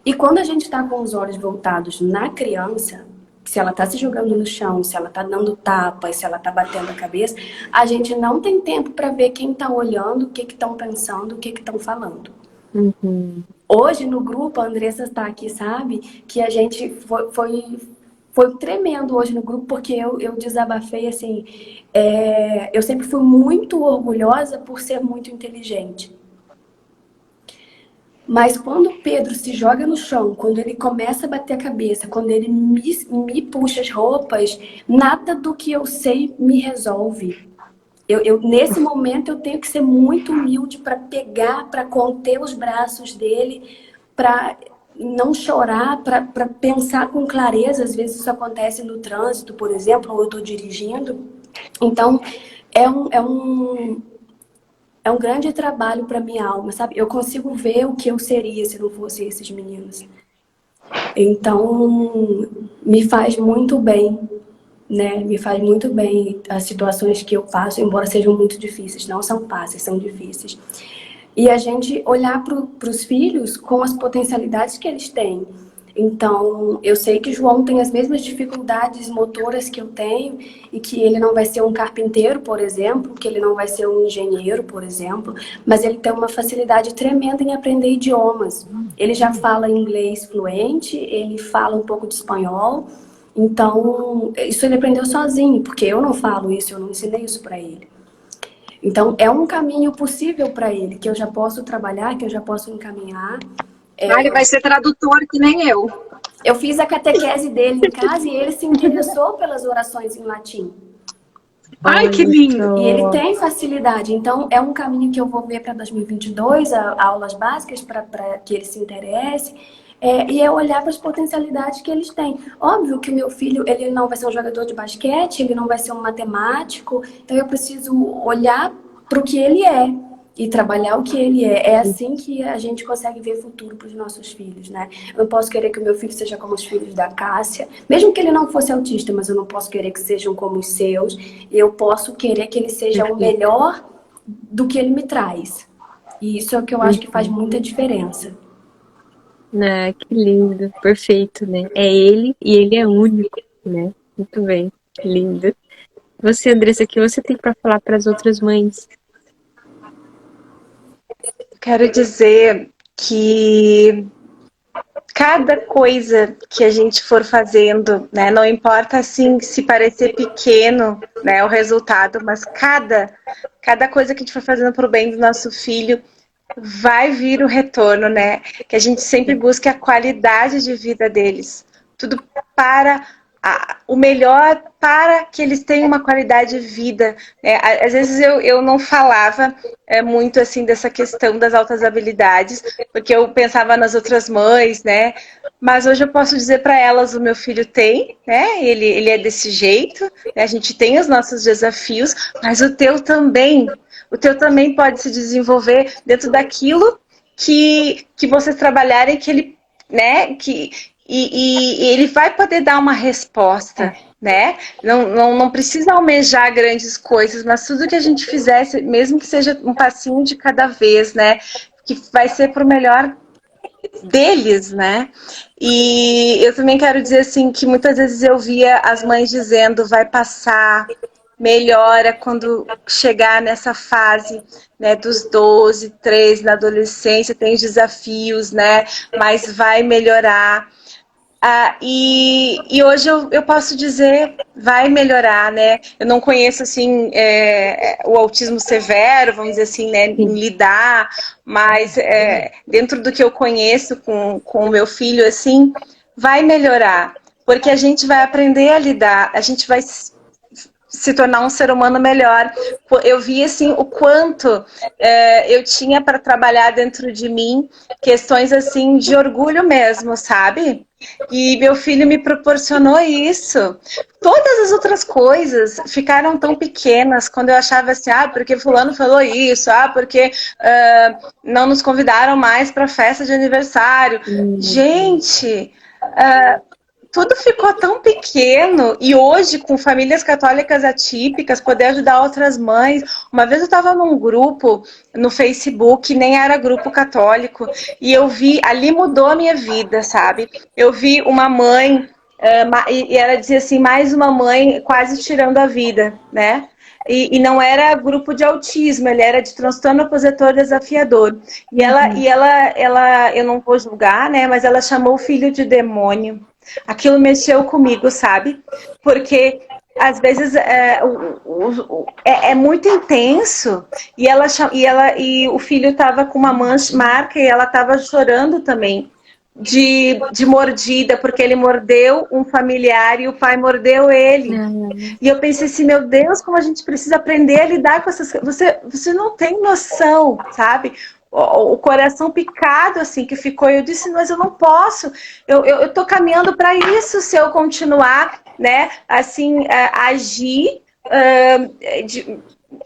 E quando a gente está com os olhos voltados na criança, se ela está se jogando no chão, se ela está dando tapas, se ela está batendo a cabeça, a gente não tem tempo para ver quem está olhando, o que estão pensando, o que estão falando. Hoje, no grupo, a Andressa está aqui, sabe? Que a gente foi tremendo hoje no grupo, porque eu desabafei, assim... eu sempre fui muito orgulhosa por ser muito inteligente. Mas quando o Pedro se joga no chão, quando ele começa a bater a cabeça, quando ele me puxa as roupas, nada do que eu sei me resolve. Nesse momento eu tenho que ser muito humilde para pegar, para conter os braços dele, para não chorar, para pensar com clareza. Às vezes isso acontece no trânsito, por exemplo, ou eu estou dirigindo. Então, é um grande trabalho para minha alma, sabe? Eu consigo ver o que eu seria se não fosse esses meninos. Então, me faz muito bem, né? Me faz muito bem as situações que eu passo, embora sejam muito difíceis. Não são fáceis, são difíceis. E a gente olhar para os filhos com as potencialidades que eles têm. Então, eu sei que João tem as mesmas dificuldades motoras que eu tenho e que ele não vai ser um carpinteiro, por exemplo, que ele não vai ser um engenheiro, por exemplo, mas ele tem uma facilidade tremenda em aprender idiomas. Ele já fala inglês fluente, ele fala um pouco de espanhol, então isso ele aprendeu sozinho, porque eu não falo isso, eu não ensinei isso para ele. Então, é um caminho possível para ele, que eu já posso trabalhar, que eu já posso encaminhar. Ele vai ser tradutor que nem eu. Eu fiz a catequese dele em casa e ele se interessou pelas orações em latim. Ai, que lindo! E ele tem facilidade. Então, é um caminho que eu vou ver para 2022, aulas básicas para que ele se interesse. E é olhar para as potencialidades que eles têm. Óbvio que o meu filho, ele não vai ser um jogador de basquete, ele não vai ser um matemático. Então, eu preciso olhar para o que ele é e trabalhar o que ele é. É assim que a gente consegue ver futuro para os nossos filhos, né? Eu não posso querer que o meu filho seja como os filhos da Cássia, mesmo que ele não fosse autista, mas eu não posso querer que sejam como os seus. Eu posso querer que ele seja o melhor do que ele me traz. E isso é o que eu acho que faz muita diferença. Ah, que lindo, perfeito, né? É ele e ele é único, né? Muito bem, lindo. Você, Andressa, o que você tem para falar para as outras mães? Quero dizer que cada coisa que a gente for fazendo, né, não importa assim se parecer pequeno, né, o resultado, mas cada coisa que a gente for fazendo para o bem do nosso filho, vai vir o retorno, né? Que a gente sempre busque a qualidade de vida deles. Tudo para o melhor, para que eles tenham uma qualidade de vida. Às vezes eu não falava muito assim dessa questão das altas habilidades, porque eu pensava nas outras mães, né? Mas hoje eu posso dizer para elas, o meu filho tem, né? Ele é desse jeito, né? A gente tem os nossos desafios, mas o teu também pode se desenvolver dentro daquilo que vocês trabalharem, que ele, né, e ele vai poder dar uma resposta, né? Não precisa almejar grandes coisas, mas tudo que a gente fizesse, mesmo que seja um passinho de cada vez, né? Que vai ser pro melhor deles, né? E eu também quero dizer assim que muitas vezes eu via as mães dizendo vai passar, melhora quando chegar nessa fase, né, dos 12, 13, na adolescência, tem os desafios, né? Mas vai melhorar. E hoje eu posso dizer, vai melhorar, né? Eu não conheço, assim, o autismo severo, vamos dizer assim, né? Em lidar, mas dentro do que eu conheço com o meu filho, assim, vai melhorar. Porque a gente vai aprender a lidar, a gente vai se tornar um ser humano melhor. Eu vi, assim, o quanto eu tinha para trabalhar dentro de mim, questões, assim, de orgulho mesmo, sabe? E meu filho me proporcionou isso. Todas as outras coisas ficaram tão pequenas quando eu achava assim, porque fulano falou isso, porque não nos convidaram mais para a festa de aniversário. Gente, tudo ficou tão pequeno, e hoje, com famílias católicas atípicas, poder ajudar outras mães. Uma vez eu estava num grupo no Facebook, nem era grupo católico, e eu vi, ali mudou a minha vida, sabe? Eu vi uma mãe, e ela dizia assim, mais uma mãe quase tirando a vida, né? E não era grupo de autismo, ele era de transtorno opositor desafiador. E ela, eu não vou julgar, né? Mas ela chamou o filho de demônio. Aquilo mexeu comigo, sabe? Porque às vezes é muito intenso, e o filho estava com uma marca e ela estava chorando também de mordida, porque ele mordeu um familiar e o pai mordeu ele. E eu pensei assim, meu Deus, como a gente precisa aprender a lidar com essas coisas. Você não tem noção, sabe? O coração picado, assim, que ficou. Eu disse, mas eu não posso. Eu tô caminhando para isso, se eu continuar, né, assim, agir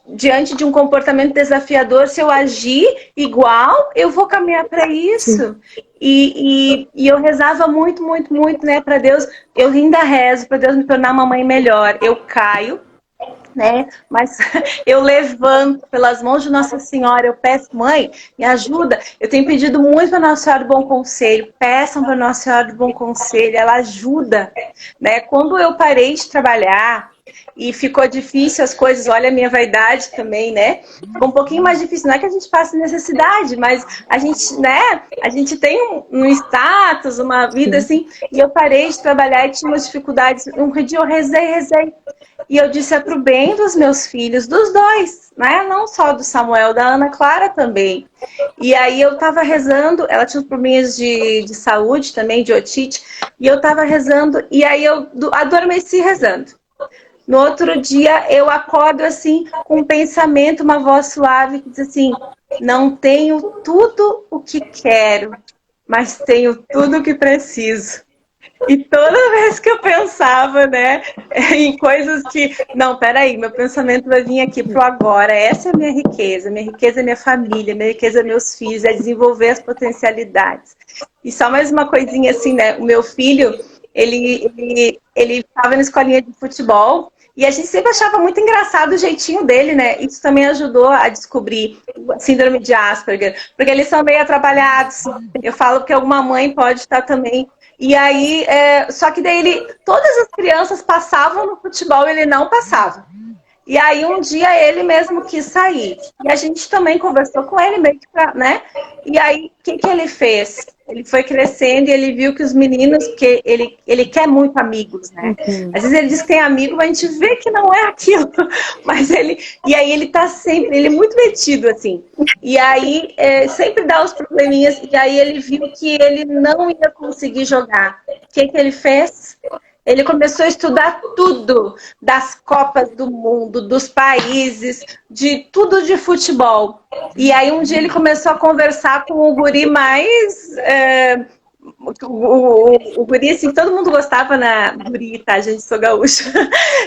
diante de um comportamento desafiador. Se eu agir igual, eu vou caminhar para isso. E eu rezava muito, muito, muito, né, para Deus. Eu ainda rezo para Deus me tornar uma mãe melhor. Eu caio, né? Mas eu levanto pelas mãos de Nossa Senhora, eu peço, mãe, me ajuda. Eu tenho pedido muito para Nossa Senhora do Bom Conselho, peçam para Nossa Senhora do Bom Conselho, ela ajuda, né? Quando eu parei de trabalhar e ficou difícil as coisas, olha a minha vaidade também, né? Ficou um pouquinho mais difícil, não é que a gente passe necessidade, mas a gente, né? A gente tem um status, uma vida assim, e eu parei de trabalhar e tinha umas dificuldades. Um dia eu rezei. E eu disse, pro bem dos meus filhos, dos dois, né? Não só do Samuel, da Ana Clara também. E aí eu tava rezando, ela tinha uns probleminhas de saúde também, de otite, e eu tava rezando, e aí eu adormeci rezando. No outro dia eu acordo assim, com um pensamento, uma voz suave, que diz assim, não tenho tudo o que quero, mas tenho tudo o que preciso. E toda vez que eu pensava, né, em coisas que... Não, peraí, meu pensamento vai vir aqui pro agora. Essa é a minha riqueza. Minha riqueza é minha família, minha riqueza é meus filhos, é desenvolver as potencialidades. E só mais uma coisinha assim, né, o meu filho, ele estava na escolinha de futebol, e a gente sempre achava muito engraçado o jeitinho dele, né? Isso também ajudou a descobrir a síndrome de Asperger, porque eles são meio atrapalhados. Eu falo que alguma mãe pode estar também... E aí, só que daí todas as crianças passavam no futebol, ele não passava. E aí um dia ele mesmo quis sair. E a gente também conversou com ele, meio que pra, né? E aí, o que ele fez? Ele foi crescendo e ele viu que os meninos, porque ele quer muito amigos, né? Às vezes ele diz que tem amigo, mas a gente vê que não é aquilo. Mas e aí ele tá sempre, ele é muito metido, assim. E aí sempre dá os probleminhas, e aí ele viu que ele não ia conseguir jogar. O que ele fez? Ele começou a estudar tudo, das Copas do Mundo, dos países, de tudo de futebol. E aí um dia ele começou a conversar com o guri mais... O guri, assim, todo mundo gostava na... Guri, tá, gente, sou gaúcha.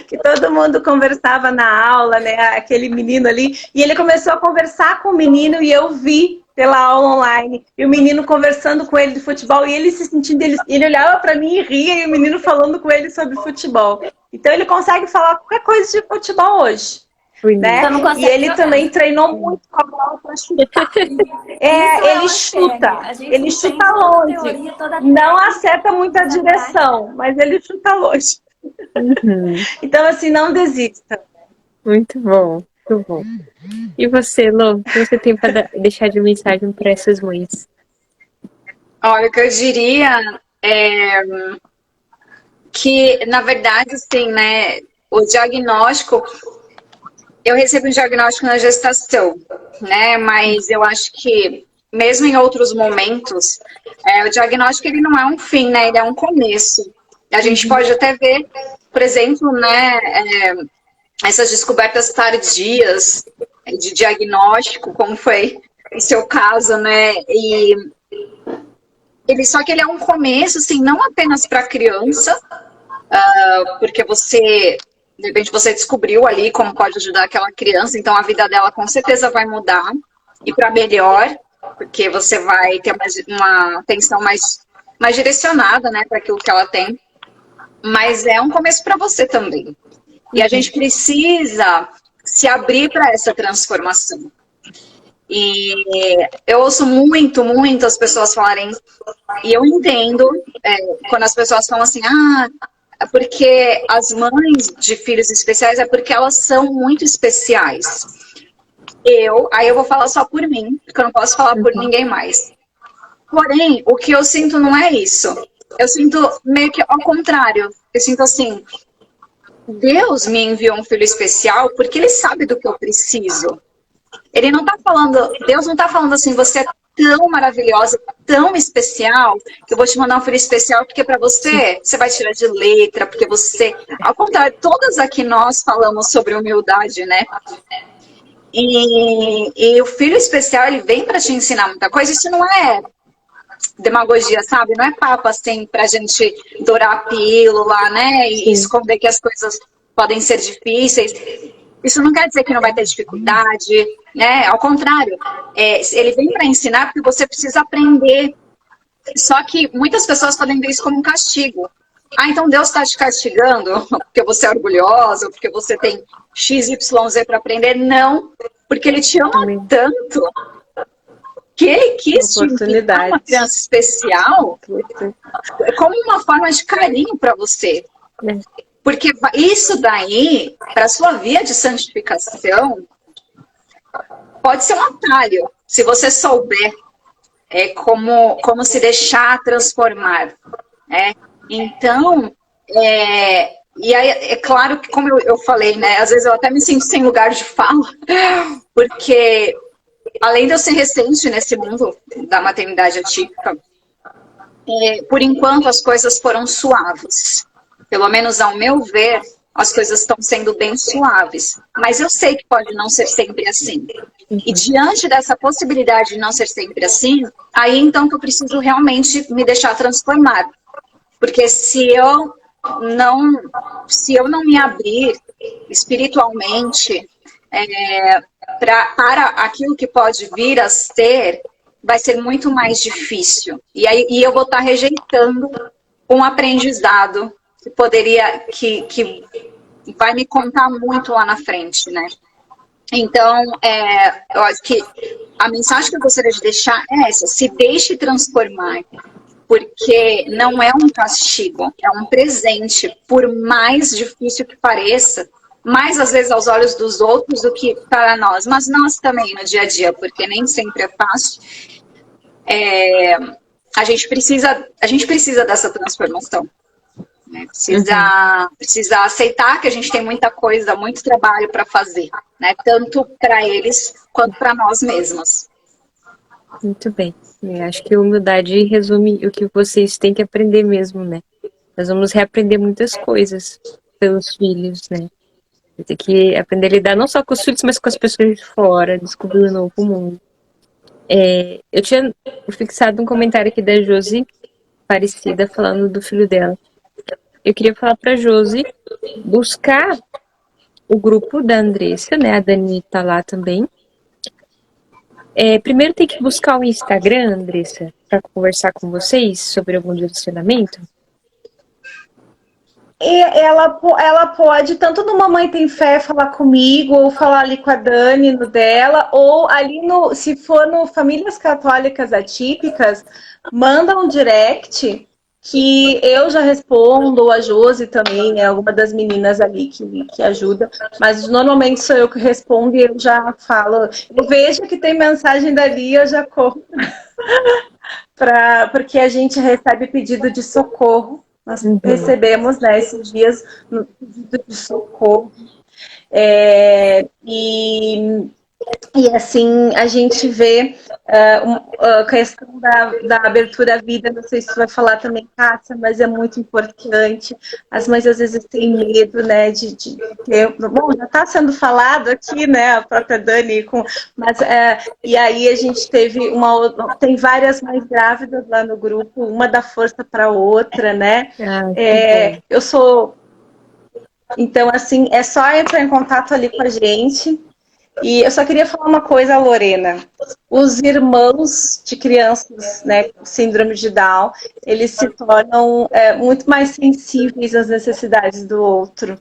Que todo mundo conversava na aula, né? Aquele menino ali. E ele começou a conversar com o menino e eu vi pela aula online, e o menino conversando com ele de futebol, e ele se sentindo, ele olhava para mim e ria, e o menino falando com ele sobre futebol. Então ele consegue falar qualquer coisa de futebol hoje. Né? E ele jogar. Também treinou muito com a bola para chutar. Ele chuta longe. Não acerta muita direção, mas ele chuta longe. Uhum. Então, assim, não desista. Muito bom, muito bom. E você, Lô, o que você tem para deixar de mensagem para essas mães? Olha, o que eu diria é que, na verdade, assim, né, o diagnóstico, eu recebo um diagnóstico na gestação, né, mas eu acho que, mesmo em outros momentos, o diagnóstico, ele não é um fim, né, ele é um começo. A gente pode até ver, por exemplo, né, essas descobertas tardias de diagnóstico, como foi o seu caso, né, só que ele é um começo, assim, não apenas para a criança, porque você, de repente, você descobriu ali como pode ajudar aquela criança, então a vida dela com certeza vai mudar, e para melhor, porque você vai ter uma atenção mais direcionada, né, para aquilo que ela tem, mas é um começo para você também. E a gente precisa se abrir para essa transformação. E eu ouço muito as pessoas falarem, e eu entendo quando as pessoas falam assim, porque as mães de filhos especiais é porque elas são muito especiais. Aí eu vou falar só por mim, porque eu não posso falar por ninguém mais. Porém, o que eu sinto não é isso. Eu sinto meio que ao contrário. Eu sinto assim, Deus me enviou um filho especial porque Ele sabe do que eu preciso. Ele não tá falando, Deus não tá falando assim, você é tão maravilhosa, tão especial, que eu vou te mandar um filho especial porque para você vai tirar de letra, porque você... Ao contrário, todas aqui nós falamos sobre humildade, né? E o filho especial, ele vem para te ensinar muita coisa, isso não é demagogia, sabe? Não é papo assim pra gente dourar a pílula, né? E esconder que as coisas podem ser difíceis. Isso não quer dizer que não vai ter dificuldade, né? Ao contrário, ele vem para ensinar porque você precisa aprender. Só que muitas pessoas podem ver isso como um castigo. Então Deus está te castigando porque você é orgulhosa, porque você tem XYZ para aprender. Não, porque Ele te ama tanto que Ele quis te enviar uma criança especial como uma forma de carinho para você. Porque isso daí, para a sua via de santificação, pode ser um atalho, se você souber como se deixar transformar. Então, e aí é claro que, como eu falei, né, às vezes eu até me sinto sem lugar de fala, porque além de eu ser recente nesse mundo da maternidade atípica, por enquanto as coisas foram suaves. Pelo menos ao meu ver, as coisas estão sendo bem suaves. Mas eu sei que pode não ser sempre assim. E diante dessa possibilidade de não ser sempre assim, aí então que eu preciso realmente me deixar transformar. Porque se eu não me abrir espiritualmente para aquilo que pode vir a ser, vai ser muito mais difícil. E eu vou estar rejeitando um aprendizado que poderia, que vai me contar muito lá na frente, né? Então, eu acho que a mensagem que eu gostaria de deixar é essa: se deixe transformar, porque não é um castigo, é um presente, por mais difícil que pareça, mais às vezes aos olhos dos outros do que para nós, mas nós também no dia a dia, porque nem sempre é fácil. A gente precisa dessa transformação. Né? Precisa aceitar que a gente tem muita coisa, muito trabalho para fazer, né? Tanto para eles quanto para nós mesmos. Muito bem. Acho que a humildade resume o que vocês têm que aprender mesmo, né? Nós vamos reaprender muitas coisas pelos filhos, né? Tem que aprender a lidar não só com os filhos, mas com as pessoas de fora, descobrir um novo mundo. Eu tinha fixado um comentário aqui da Josi Aparecida falando do filho dela. Eu queria falar para Josi buscar o grupo da Andressa, né? A Dani tá lá também. Primeiro tem que buscar o Instagram, Andressa, para conversar com vocês sobre algum direcionamento. E ela pode, tanto no Mamãe Tem Fé, falar comigo, ou falar ali com a Dani no dela, ou ali se for no Famílias Católicas Atípicas, manda um direct que eu já respondo, ou a Josi também, é alguma das meninas ali que ajuda, mas normalmente sou eu que respondo e eu já falo. Eu vejo que tem mensagem dali, eu já corro, porque a gente recebe pedido de socorro. Nós recebemos, né, esses dias no pedido de socorro. E assim, a gente vê a questão da abertura à vida, não sei se você vai falar também, Cássia, mas é muito importante. As mães às vezes têm medo, né, de ter... Bom, já está sendo falado aqui, né, a própria Dani, e aí a gente teve tem várias mães grávidas lá no grupo, uma dá força para a outra, né? Eu sou... Então, assim, é só entrar em contato ali com a gente. E eu só queria falar uma coisa, Lorena. Os irmãos de crianças, né, com síndrome de Down, eles se tornam muito mais sensíveis às necessidades do outro.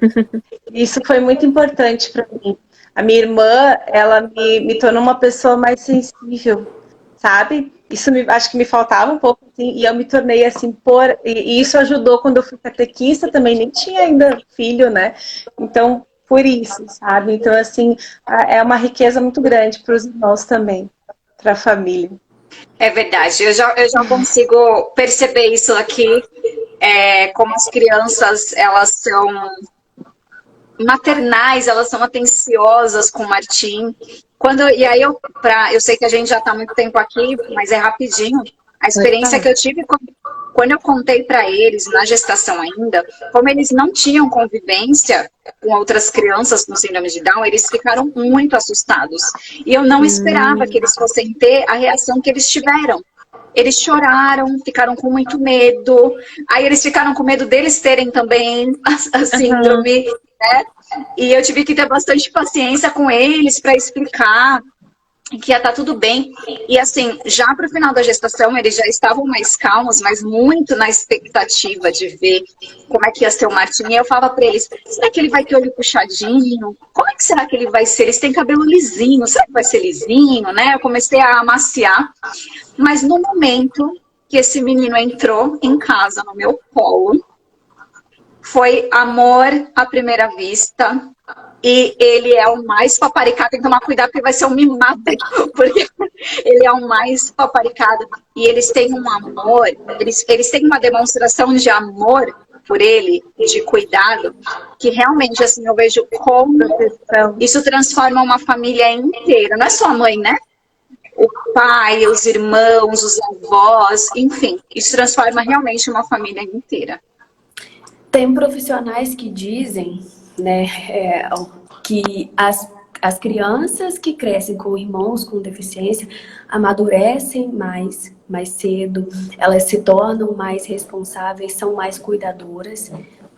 Isso foi muito importante para mim. A minha irmã, ela me tornou uma pessoa mais sensível, sabe? Isso acho que me faltava um pouco, assim, e eu me tornei assim, e isso ajudou quando eu fui catequista também, nem tinha ainda filho, né? Então, por isso, sabe? Então, assim, é uma riqueza muito grande para os irmãos também, para a família. É verdade, eu já consigo perceber isso aqui, como as crianças, elas são maternais, elas são atenciosas com o Martim. E aí eu sei que a gente já está há muito tempo aqui, mas é rapidinho. A experiência que eu tive quando eu contei para eles, na gestação ainda, como eles não tinham convivência com outras crianças com síndrome de Down, eles ficaram muito assustados. E eu não esperava que eles fossem ter a reação que eles tiveram. Eles choraram, ficaram com muito medo. Aí eles ficaram com medo deles terem também a síndrome, né? E eu tive que ter bastante paciência com eles para explicar que ia estar tudo bem. E assim, já para o final da gestação, eles já estavam mais calmos, mas muito na expectativa de ver como é que ia ser o Martim. E eu falava para eles, será que ele vai ter olho puxadinho? Como é que será que ele vai ser? Eles têm cabelo lisinho, será que vai ser lisinho, né? Eu comecei a amaciar. Mas no momento que esse menino entrou em casa, no meu colo, foi amor à primeira vista. E ele é o mais paparicado, tem que tomar cuidado porque vai ser um mimado, porque ele é o mais paparicado. E eles têm um amor, eles têm uma demonstração de amor por ele, de cuidado, que realmente, assim, eu vejo como isso transforma uma família inteira. Não é só a mãe, né? O pai, os irmãos, os avós, enfim, isso transforma realmente uma família inteira. Tem profissionais que dizem, né, que as crianças que crescem com irmãos com deficiência amadurecem mais cedo, elas se tornam mais responsáveis, são mais cuidadoras,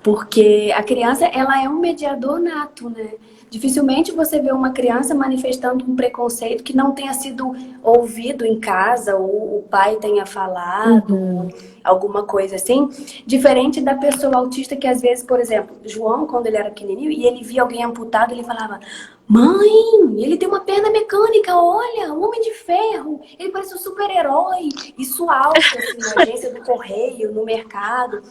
porque a criança, ela é um mediador nato, né? Dificilmente você vê uma criança manifestando um preconceito que não tenha sido ouvido em casa, ou o pai tenha falado, alguma coisa assim. Diferente da pessoa autista que às vezes, por exemplo, João, quando ele era pequenininho, e ele via alguém amputado, ele falava, mãe, ele tem uma perna mecânica, olha, um homem de ferro, ele parece um super-herói. Isso alto, assim, na agência do correio, no mercado.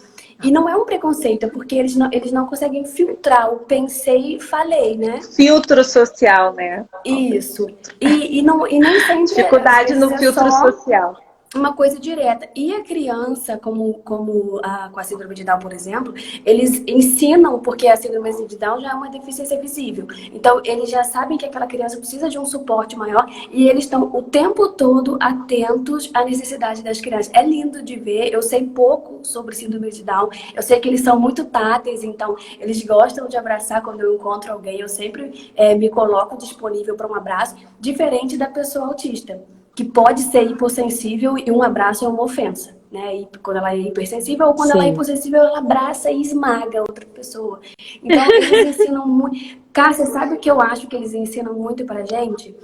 E não é um preconceito, é porque eles não conseguem filtrar o pensei e falei, né? Filtro social, né? Isso. E nem sempre... Dificuldade no filtro social. Uma coisa direta. E a criança, com a síndrome de Down, por exemplo, eles ensinam, porque a síndrome de Down já é uma deficiência visível. Então, eles já sabem que aquela criança precisa de um suporte maior e eles estão o tempo todo atentos à necessidade das crianças. É lindo de ver. Eu sei pouco sobre síndrome de Down. Eu sei que eles são muito táteis, então eles gostam de abraçar quando eu encontro alguém. Eu sempre me coloco disponível para um abraço, diferente da pessoa autista, que pode ser hipossensível e um abraço é uma ofensa, né? E quando ela é hipersensível ou quando ela é hipossensível, ela abraça e esmaga outra pessoa. Então, eles ensinam muito... Cássia, sabe o que eu acho que eles ensinam muito pra gente?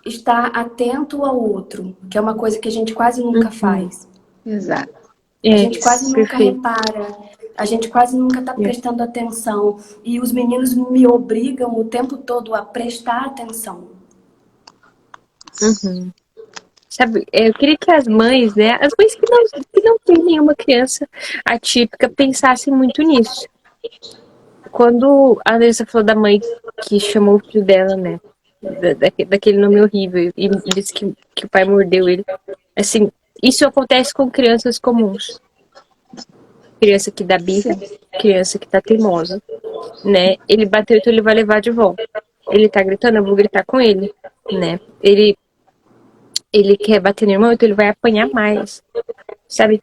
estar atento ao outro, que é uma coisa que a gente quase nunca faz. Exato. A gente quase nunca perfeito. repara, a gente quase nunca está prestando atenção. E os meninos me obrigam o tempo todo a prestar atenção. Uhum. Sabe, eu queria que as mães, né, as mães que não têm nenhuma criança atípica, pensassem muito nisso. Quando a Andressa falou da mãe que chamou o filho dela, né, daquele nome horrível, e disse que o pai mordeu ele, assim, isso acontece com crianças comuns. Criança que dá birra, criança que tá teimosa, né, ele bateu, então ele vai levar de volta. Ele tá gritando, eu vou gritar com ele, né, ele quer bater no irmão, então ele vai apanhar mais, sabe?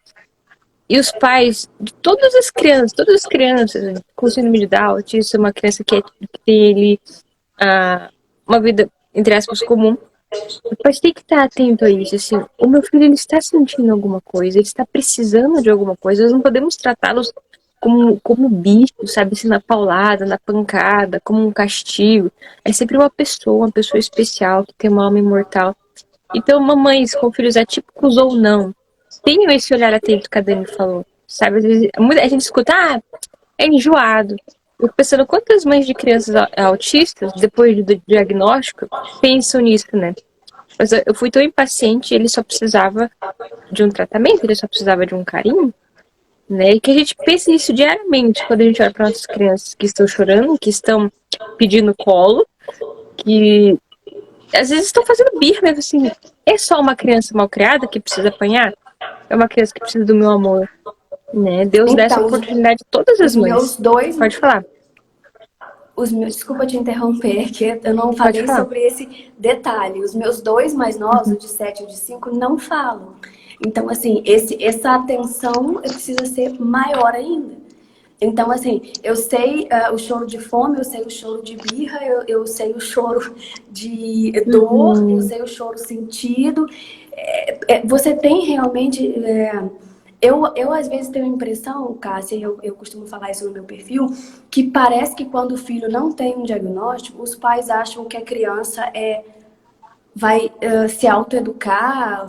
E os pais de todas as crianças com síndrome de Down, autismo, uma criança que tem ali uma vida, entre aspas, comum, o pai tem que estar atento a isso, assim, o meu filho, ele está sentindo alguma coisa, ele está precisando de alguma coisa, nós não podemos tratá-los como bicho, sabe, assim, na paulada, na pancada, como um castigo. É sempre uma pessoa especial, que tem uma alma imortal. Então, mamães com filhos atípicos ou não, tenham esse olhar atento que a Dani falou, sabe? Às vezes, a gente escuta, é enjoado. Eu fico pensando quantas mães de crianças autistas, depois do diagnóstico, pensam nisso, né? Mas eu fui tão impaciente, ele só precisava de um tratamento, ele só precisava de um carinho, né? E que a gente pense nisso diariamente, quando a gente olha para nossas crianças que estão chorando, que estão pedindo colo, que às vezes estão fazendo birra, mas assim, é só uma criança mal criada que precisa apanhar? É uma criança que precisa do meu amor, né? Deus dá essa Então, oportunidade a todas as os mães. meus dois, Pode falar. desculpa te interromper, que eu não Pode falei falar. sobre esse detalhe. Os meus dois mais novos, o de 7 e o de 5, não falam. Então, assim, essa atenção precisa ser maior ainda. Então, assim, eu sei o choro de fome, eu sei o choro de birra, eu sei o choro de dor, eu sei o choro sentido. Você tem realmente... Eu, às vezes, tenho a impressão, Cássia, eu costumo falar isso no meu perfil, que parece que quando o filho não tem um diagnóstico, os pais acham que a criança vai se autoeducar,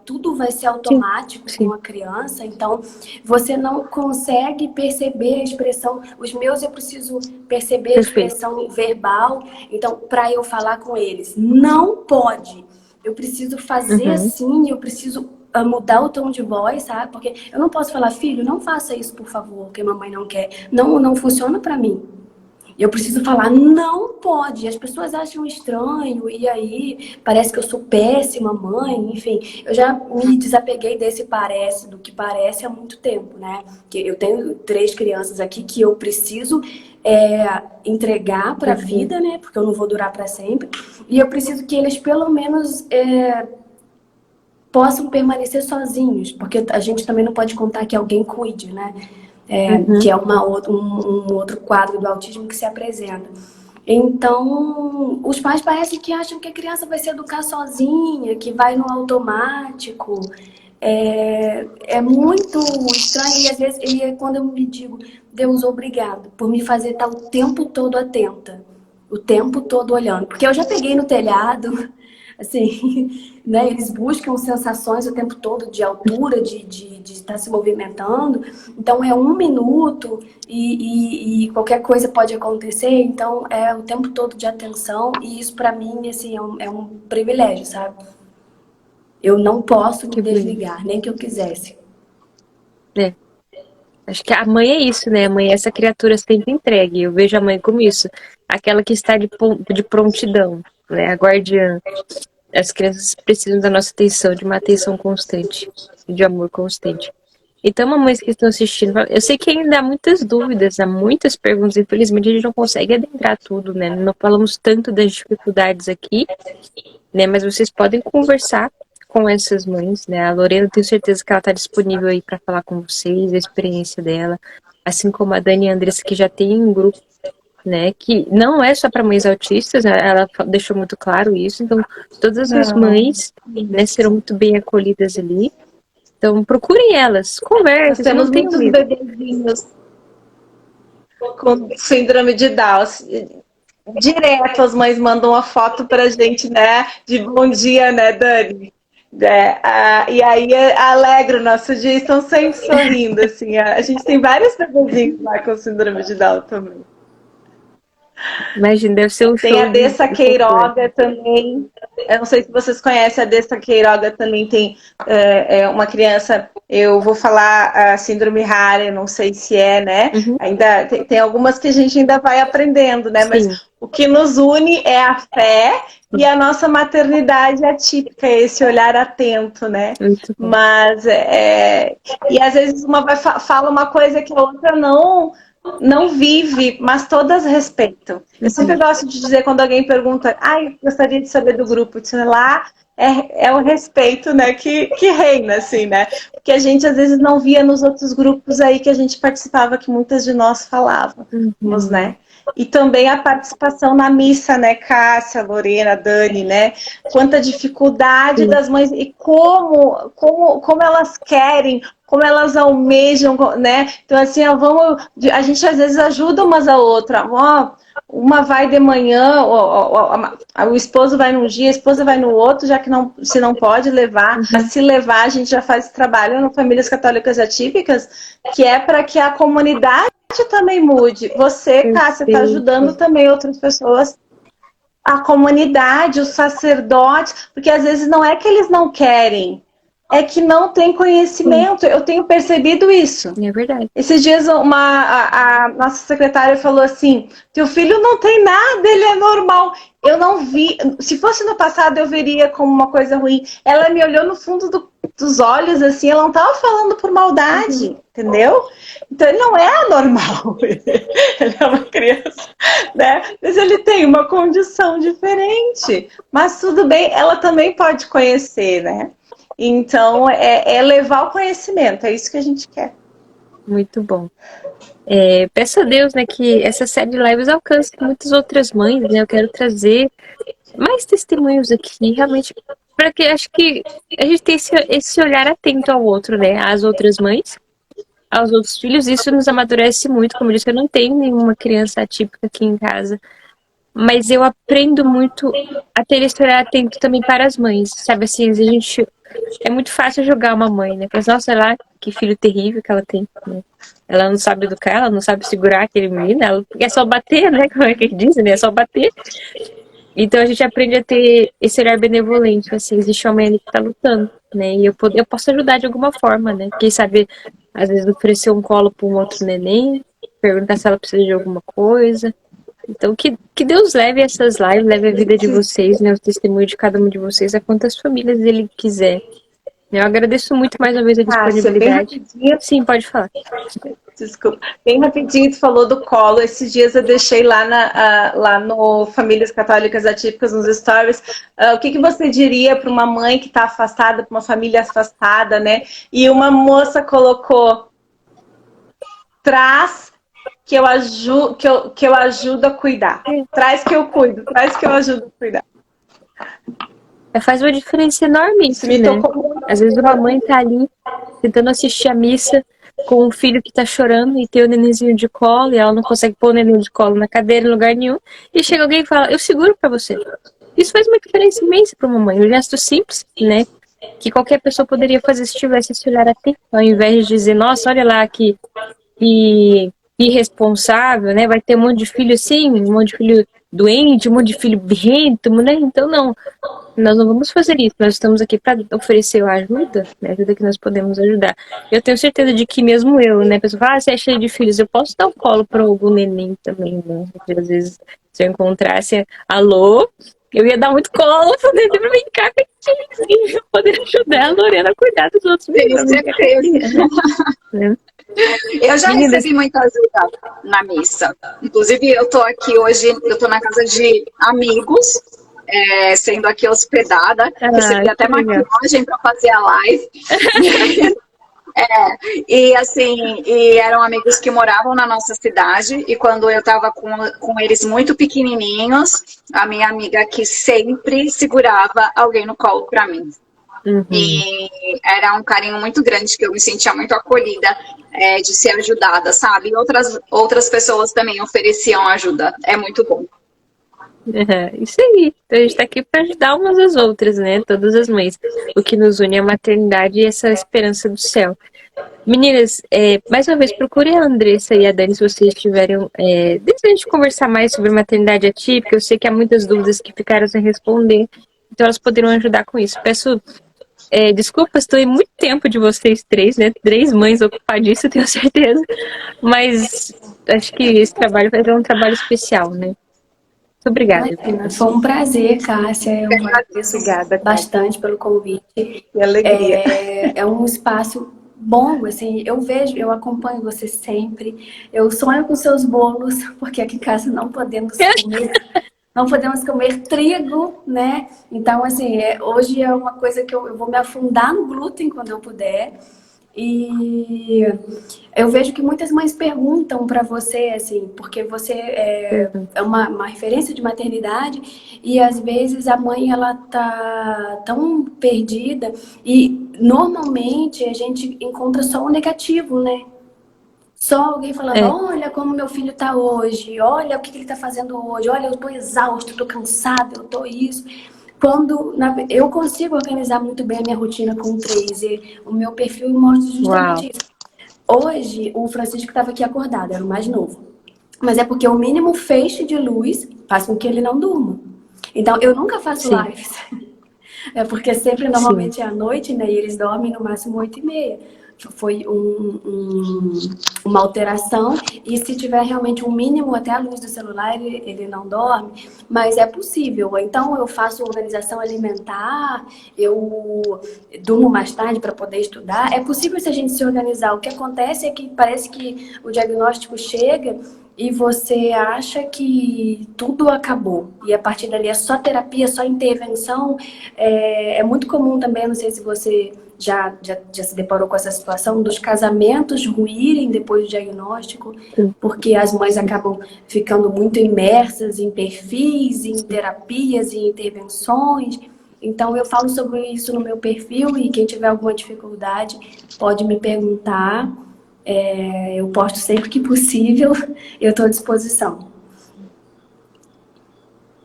tudo vai ser automático Sim. com a criança, então você não consegue perceber a expressão. Os meus eu preciso perceber a expressão verbal, então para eu falar com eles, não pode. Eu preciso fazer assim, eu preciso mudar o tom de voz, sabe? Porque eu não posso falar, filho, não faça isso, por favor, que a mamãe não quer. Não funciona para mim. Eu preciso falar, não pode. As pessoas acham estranho, e aí parece que eu sou péssima mãe, enfim. Eu já me desapeguei do que parece há muito tempo, né? Que eu tenho 3 crianças aqui que eu preciso entregar para a vida, né? Porque eu não vou durar para sempre. E eu preciso que eles, pelo menos, possam permanecer sozinhos, porque a gente também não pode contar que alguém cuide, né? Que é um outro quadro do autismo que se apresenta. Então, os pais parecem que acham que a criança vai se educar sozinha, que vai no automático. É muito estranho, e às vezes, quando eu me digo, Deus, obrigado por me fazer estar o tempo todo atenta, o tempo todo olhando. Porque eu já peguei no telhado, assim, né? Eles buscam sensações o tempo todo de altura, de estar se movimentando. Então é 1 minuto e qualquer coisa pode acontecer. Então é o tempo todo de atenção, e isso para mim assim, é um privilégio, sabe? Eu não posso me desligar, nem que eu quisesse. Acho que a mãe é isso, né? A mãe é essa criatura sempre entregue. Eu vejo a mãe como isso. Aquela que está de prontidão, né? A guardiã. As crianças precisam da nossa atenção, de uma atenção constante, de amor constante. Então, mamães que estão assistindo, eu sei que ainda há muitas dúvidas, há muitas perguntas, infelizmente a gente não consegue adentrar tudo, né? Não falamos tanto das dificuldades aqui, né? Mas vocês podem conversar com essas mães, né? A Lorena, tenho certeza que ela está disponível aí para falar com vocês, a experiência dela, assim como a Dani e a Andressa, que já tem um grupo, né, que não é só para mães autistas, ela deixou muito claro isso, então todas as mães, né, serão muito bem acolhidas ali. Então procurem elas, conversem, Nós temos não tenham muitos medo. bebezinhos com síndrome de Down. direto as mães mandam uma foto pra gente, né? De bom dia, né, Dani? E aí alegra o nosso dia, estão sempre sorrindo, assim. A gente tem vários bebezinhos lá com síndrome de Down também. Imagina, deve ser um show. Tem a Dessa Queiroga também. Eu não sei se vocês conhecem a Dessa Queiroga, também tem uma criança, eu vou falar a síndrome rara, não sei se né? Uhum. Ainda tem algumas que a gente ainda vai aprendendo, né? Sim. Mas o que nos une é a fé e a nossa maternidade atípica, esse olhar atento, né? Muito bom. Mas e às vezes uma fala uma coisa que a outra não vive, mas todas respeitam. Eu sempre gosto de dizer, quando alguém pergunta, gostaria de saber do grupo, lá é o respeito, né, que reina, assim, né? Porque a gente às vezes não via nos outros grupos aí que a gente participava, que muitas de nós falávamos, né? E também a participação na missa, né, Cássia, Lorena, Dani, né? Quanta dificuldade das mães e como elas querem, como elas almejam, né? Então, assim, a gente às vezes ajuda umas a outra. Uma vai de manhã, o esposo vai num dia, a esposa vai no outro, já que se não pode levar. Se levar, a gente já faz esse trabalho no Famílias Católicas Atípicas, que é para que a comunidade também mude. Você, Cássia, está ajudando também outras pessoas, a comunidade, os sacerdotes, porque às vezes não é que eles não querem, é que não tem conhecimento. Eu tenho percebido isso. É verdade. Esses dias a nossa secretária falou assim, teu filho não tem nada, ele é normal. Eu não vi, se fosse no passado eu veria como uma coisa ruim. Ela me olhou no fundo dos olhos, assim, ela não estava falando por maldade, entendeu? Então ele não é anormal, ele é uma criança, né? Mas ele tem uma condição diferente. Mas tudo bem, ela também pode conhecer, né? Então, é levar o conhecimento, é isso que a gente quer. Muito bom. Peço a Deus, né, que essa série de lives alcance muitas outras mães, né? Eu quero trazer mais testemunhos aqui, realmente, para que acho que a gente tem esse olhar atento ao outro, né? Às outras mães, aos outros filhos. Isso nos amadurece muito. Como eu disse, eu não tenho nenhuma criança atípica aqui em casa, mas eu aprendo muito a ter esse olhar atento também para as mães, sabe? Assim, é muito fácil julgar uma mãe, né? Mas, nossa, olha lá, que filho terrível que ela tem, né? Ela não sabe educar, ela não sabe segurar aquele menino, é só bater, né? Como é que dizem, né? É só bater. Então a gente aprende a ter esse olhar benevolente, assim, existe uma mãe ali que tá lutando, né? E eu posso ajudar de alguma forma, né? Quem sabe, às vezes, oferecer um colo para um outro neném, perguntar se ela precisa de alguma coisa. Então, que Deus leve essas lives, leve a vida de vocês, né? O testemunho de cada um de vocês, a quantas famílias Ele quiser. Eu agradeço muito mais uma vez a disponibilidade. Sim, pode falar. Desculpa. Bem rapidinho, tu falou do colo. Esses dias eu deixei lá no Famílias Católicas Atípicas, nos stories. O que você diria para uma mãe que está afastada, para uma família afastada, né? E uma moça colocou: traz que eu ajudo a cuidar. Traz que eu cuido, traz que eu ajudo a cuidar. Faz uma diferença enorme isso, né? Às vezes uma mãe tá ali tentando assistir a missa com um filho que tá chorando e tem o nenenzinho de colo e ela não consegue pôr o neném de colo na cadeira em lugar nenhum, e chega alguém e fala, eu seguro pra você. Isso faz uma diferença imensa pra uma mãe. Um gesto simples, né? Que qualquer pessoa poderia fazer se tivesse esse olhar atento, ao invés de dizer, nossa, olha lá que irresponsável, né? Vai ter um monte de filho assim, um monte de filho doente, um monte de filho birrento, né? Então não, nós não vamos fazer isso. Nós estamos aqui para oferecer a ajuda, né? A ajuda que nós podemos ajudar. Eu tenho certeza de que mesmo eu, né? A pessoa fala, você é cheio de filhos, eu posso dar um colo para algum neném também, né? Porque às vezes se eu encontrasse, alô, eu ia dar muito colo para neném pra vem cá, eu poder ajudar a Lorena a cuidar dos outros meninos. Né? Eu já recebi muita ajuda na missa. Inclusive, eu tô aqui hoje, eu tô na casa de amigos, sendo aqui hospedada. Recebi até maquiagem para fazer a live. E assim, eram amigos que moravam na nossa cidade, e quando eu tava com eles muito pequenininhos, a minha amiga que sempre segurava alguém no colo para mim. Uhum. E era um carinho muito grande, que eu me sentia muito acolhida, de ser ajudada, sabe? E outras pessoas também ofereciam ajuda. É muito bom. Isso aí. Então a gente tá aqui para ajudar umas às outras, né? Todas as mães. O que nos une é a maternidade e essa esperança do céu. Meninas, mais uma vez, procure a Andressa e a Dani se vocês tiverem. Deixa a gente conversar mais sobre maternidade atípica. Eu sei que há muitas dúvidas que ficaram sem responder. Então elas poderão ajudar com isso. Peço desculpas, estou em muito tempo de vocês três, né? 3 mães ocupadíssimas, tenho certeza. Mas acho que esse trabalho vai ser um trabalho especial, né? Muito obrigada. Foi um prazer, Cássia. Eu agradeço bastante pelo convite. Que alegria. É um espaço bom, assim, eu acompanho você sempre. Eu sonho com seus bolos, porque aqui em casa não podemos comer trigo, né? Então, assim, hoje é uma coisa que eu vou me afundar no glúten quando eu puder. E eu vejo que muitas mães perguntam para você, assim, porque você é uma referência de maternidade e às vezes a mãe ela tá tão perdida e normalmente a gente encontra só o negativo, né? Só alguém falando, olha como meu filho tá hoje, olha o que ele tá fazendo hoje, olha eu tô exausto, tô cansado, eu tô isso. Quando eu consigo organizar muito bem a minha rotina com o 3 e o meu perfil mostra justamente isso. Hoje, o Francisco estava aqui acordado, era o mais novo. Mas é porque o mínimo feixe de luz faz com que ele não durma. Então, eu nunca faço lives. É porque sempre, normalmente, é à noite, né? E eles dormem no máximo 8h30. Foi uma alteração. E se tiver realmente um mínimo, até a luz do celular, ele não dorme. Mas é possível. Então, eu faço organização alimentar, eu durmo mais tarde para poder estudar. É possível se a gente se organizar. O que acontece é que parece que o diagnóstico chega e você acha que tudo acabou. E a partir dali é só terapia, só intervenção. É muito comum também, não sei se você já se deparou com essa situação dos casamentos ruírem depois do diagnóstico, porque as mães acabam ficando muito imersas em perfis, em terapias, em intervenções. Então, eu falo sobre isso no meu perfil e quem tiver alguma dificuldade pode me perguntar. Eu posto sempre que possível, eu estou à disposição.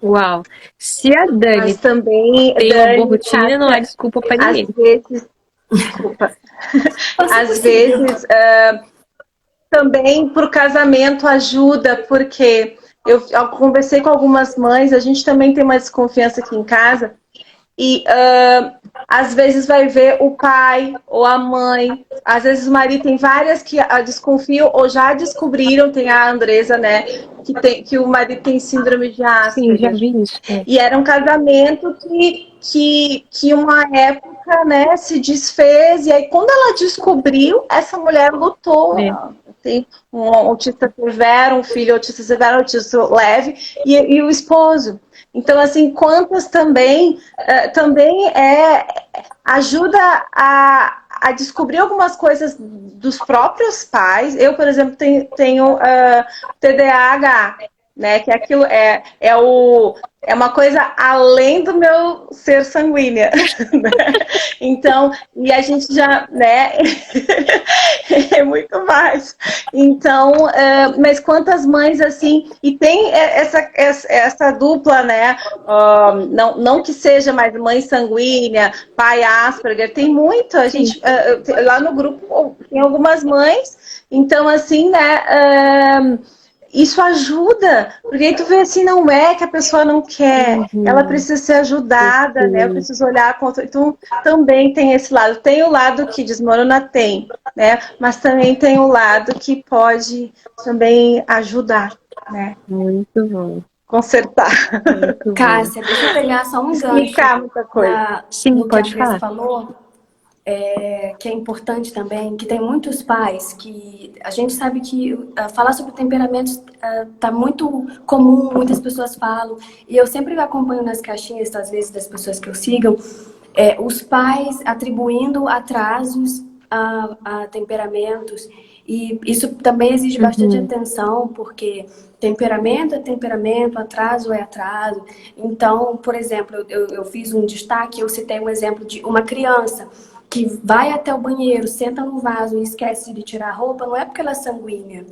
Uau! Se a Dani Mas também tem uma boa rotina, não há desculpa para ninguém. Às vezes também para o casamento ajuda, porque eu conversei com algumas mães, a gente também tem uma desconfiança aqui em casa, e às vezes vai ver o pai ou a mãe, às vezes o marido, tem várias que desconfiam ou já descobriram, tem a Andressa, né, que o marido tem síndrome de Asperger. Sim, já vi isso. E era um casamento que uma época, né, se desfez, e aí quando ela descobriu, essa mulher lutou. Tem um autista severo, um filho autista severo, autista leve, e o esposo. Então, assim, quantas também ajuda a descobrir algumas coisas dos próprios pais. Eu, por exemplo, tenho TDAH, né? Que aquilo é uma coisa além do meu ser sanguínea, né? Então, e a gente já, né? É muito mais. Então, mas quantas mães assim, e tem essa dupla, né? Não que seja mais mãe sanguínea, pai Asperger, tem muito. A gente lá no grupo tem algumas mães, então assim, né? Isso ajuda, porque aí tu vê assim, não é que a pessoa não quer, ela precisa ser ajudada, né? Eu preciso olhar contra. Então, também tem esse lado. Tem o lado que desmorona, tem, né? Mas também tem o lado que pode também ajudar, né? Muito bom. Consertar. Cássia, deixa eu pegar só um gancho. Explicar muita coisa. Sim, pode falar. Falou. Que é importante também, que tem muitos pais que a gente sabe que falar sobre temperamentos tá muito comum, muitas pessoas falam, e eu sempre acompanho nas caixinhas, às vezes, das pessoas que eu sigam, os pais atribuindo atrasos a temperamentos, e isso também exige bastante atenção, porque temperamento é temperamento, atraso é atraso. Então, por exemplo, eu fiz um destaque, eu citei um exemplo de uma criança que vai até o banheiro, senta no vaso e esquece de tirar a roupa, não é porque ela é sanguínea.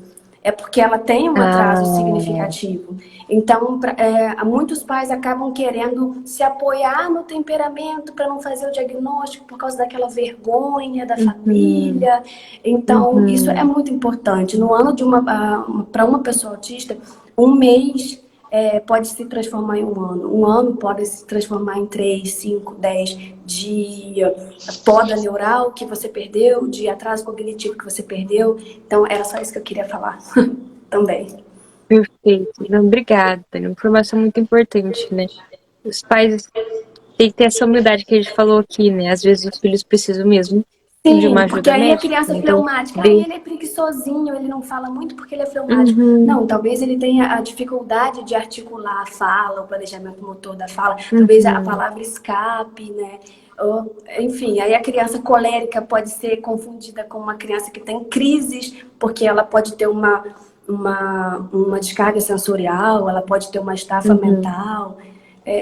é porque ela tem um atraso significativo. Então, muitos pais acabam querendo se apoiar no temperamento para não fazer o diagnóstico por causa daquela vergonha da família. Então, isso é muito importante. No ano para uma pessoa autista, um mês pode se transformar em um ano. Um ano pode se transformar em 3, 5, 10 de poda neural que você perdeu, de atraso cognitivo que você perdeu. Então, era só isso que eu queria falar também. Perfeito. Não, obrigada. Informação muito importante, né? Os pais têm que ter essa humildade que a gente falou aqui, né? Às vezes os filhos precisam mesmo de uma Sim, porque ajuda aí a médica. criança é Então, fleumática, aí ele é preguiçosinho, ele não fala muito porque ele é fleumático. Não, talvez ele tenha a dificuldade de articular a fala, o planejamento motor da fala, talvez a palavra escape, né? Ou, enfim, aí a criança colérica pode ser confundida com uma criança que tem crises, porque ela pode ter uma descarga sensorial, ela pode ter uma estafa mental.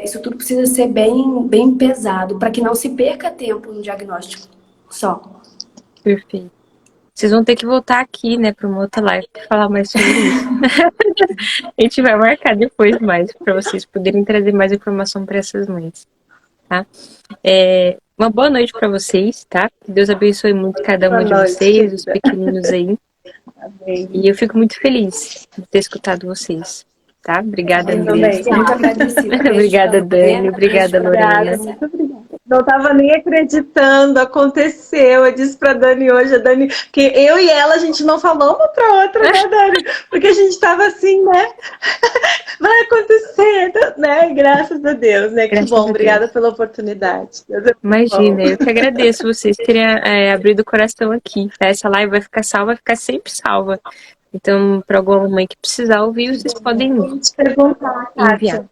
Isso tudo precisa ser bem, bem pesado, para que não se perca tempo no diagnóstico. Só. Perfeito. Vocês vão ter que voltar aqui, né, para uma outra live para falar mais sobre isso. A gente vai marcar depois mais para vocês poderem trazer mais informação para essas mães, tá? Uma boa noite para vocês, tá? Que Deus abençoe muito cada uma de vocês, os pequeninos aí. Amém. E eu fico muito feliz de ter escutado vocês, tá? Obrigada, Andrés. Muito agradecida. Obrigada, Dani. Obrigada, Lorena. Muito obrigada. Não estava nem acreditando, aconteceu. Eu disse para Dani hoje, a Dani, que eu e ela, a gente não falou uma para outra, né, Dani? Porque a gente estava assim, né? Vai acontecer, né? Graças a Deus, né? Que bom, obrigada pela oportunidade. Imagina, eu que agradeço vocês terem abrido o coração aqui. Tá? Essa live vai ficar salva, vai ficar sempre salva. Então, para alguma mãe que precisar ouvir, vocês podem perguntar, enviar.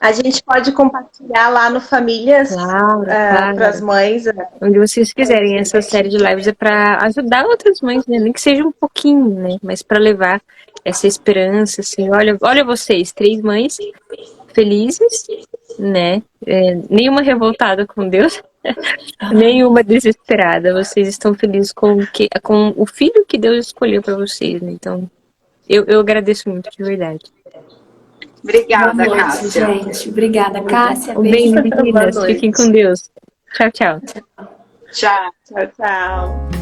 A gente pode compartilhar lá no Famílias claro. para as mães. Onde vocês quiserem. Essa série de lives é para ajudar outras mães, né? Nem que seja um pouquinho, né? Mas para levar essa esperança, assim. Olha vocês, 3 mães felizes, né? Nenhuma revoltada com Deus, nenhuma desesperada. Vocês estão felizes com o filho que Deus escolheu para vocês, né? Então, eu agradeço muito, de verdade. Obrigada, Cássia. Gente. Obrigada, Cássia. Bem, meninas. Fiquem com Deus. Tchau, tchau. Tchau. Tchau, tchau.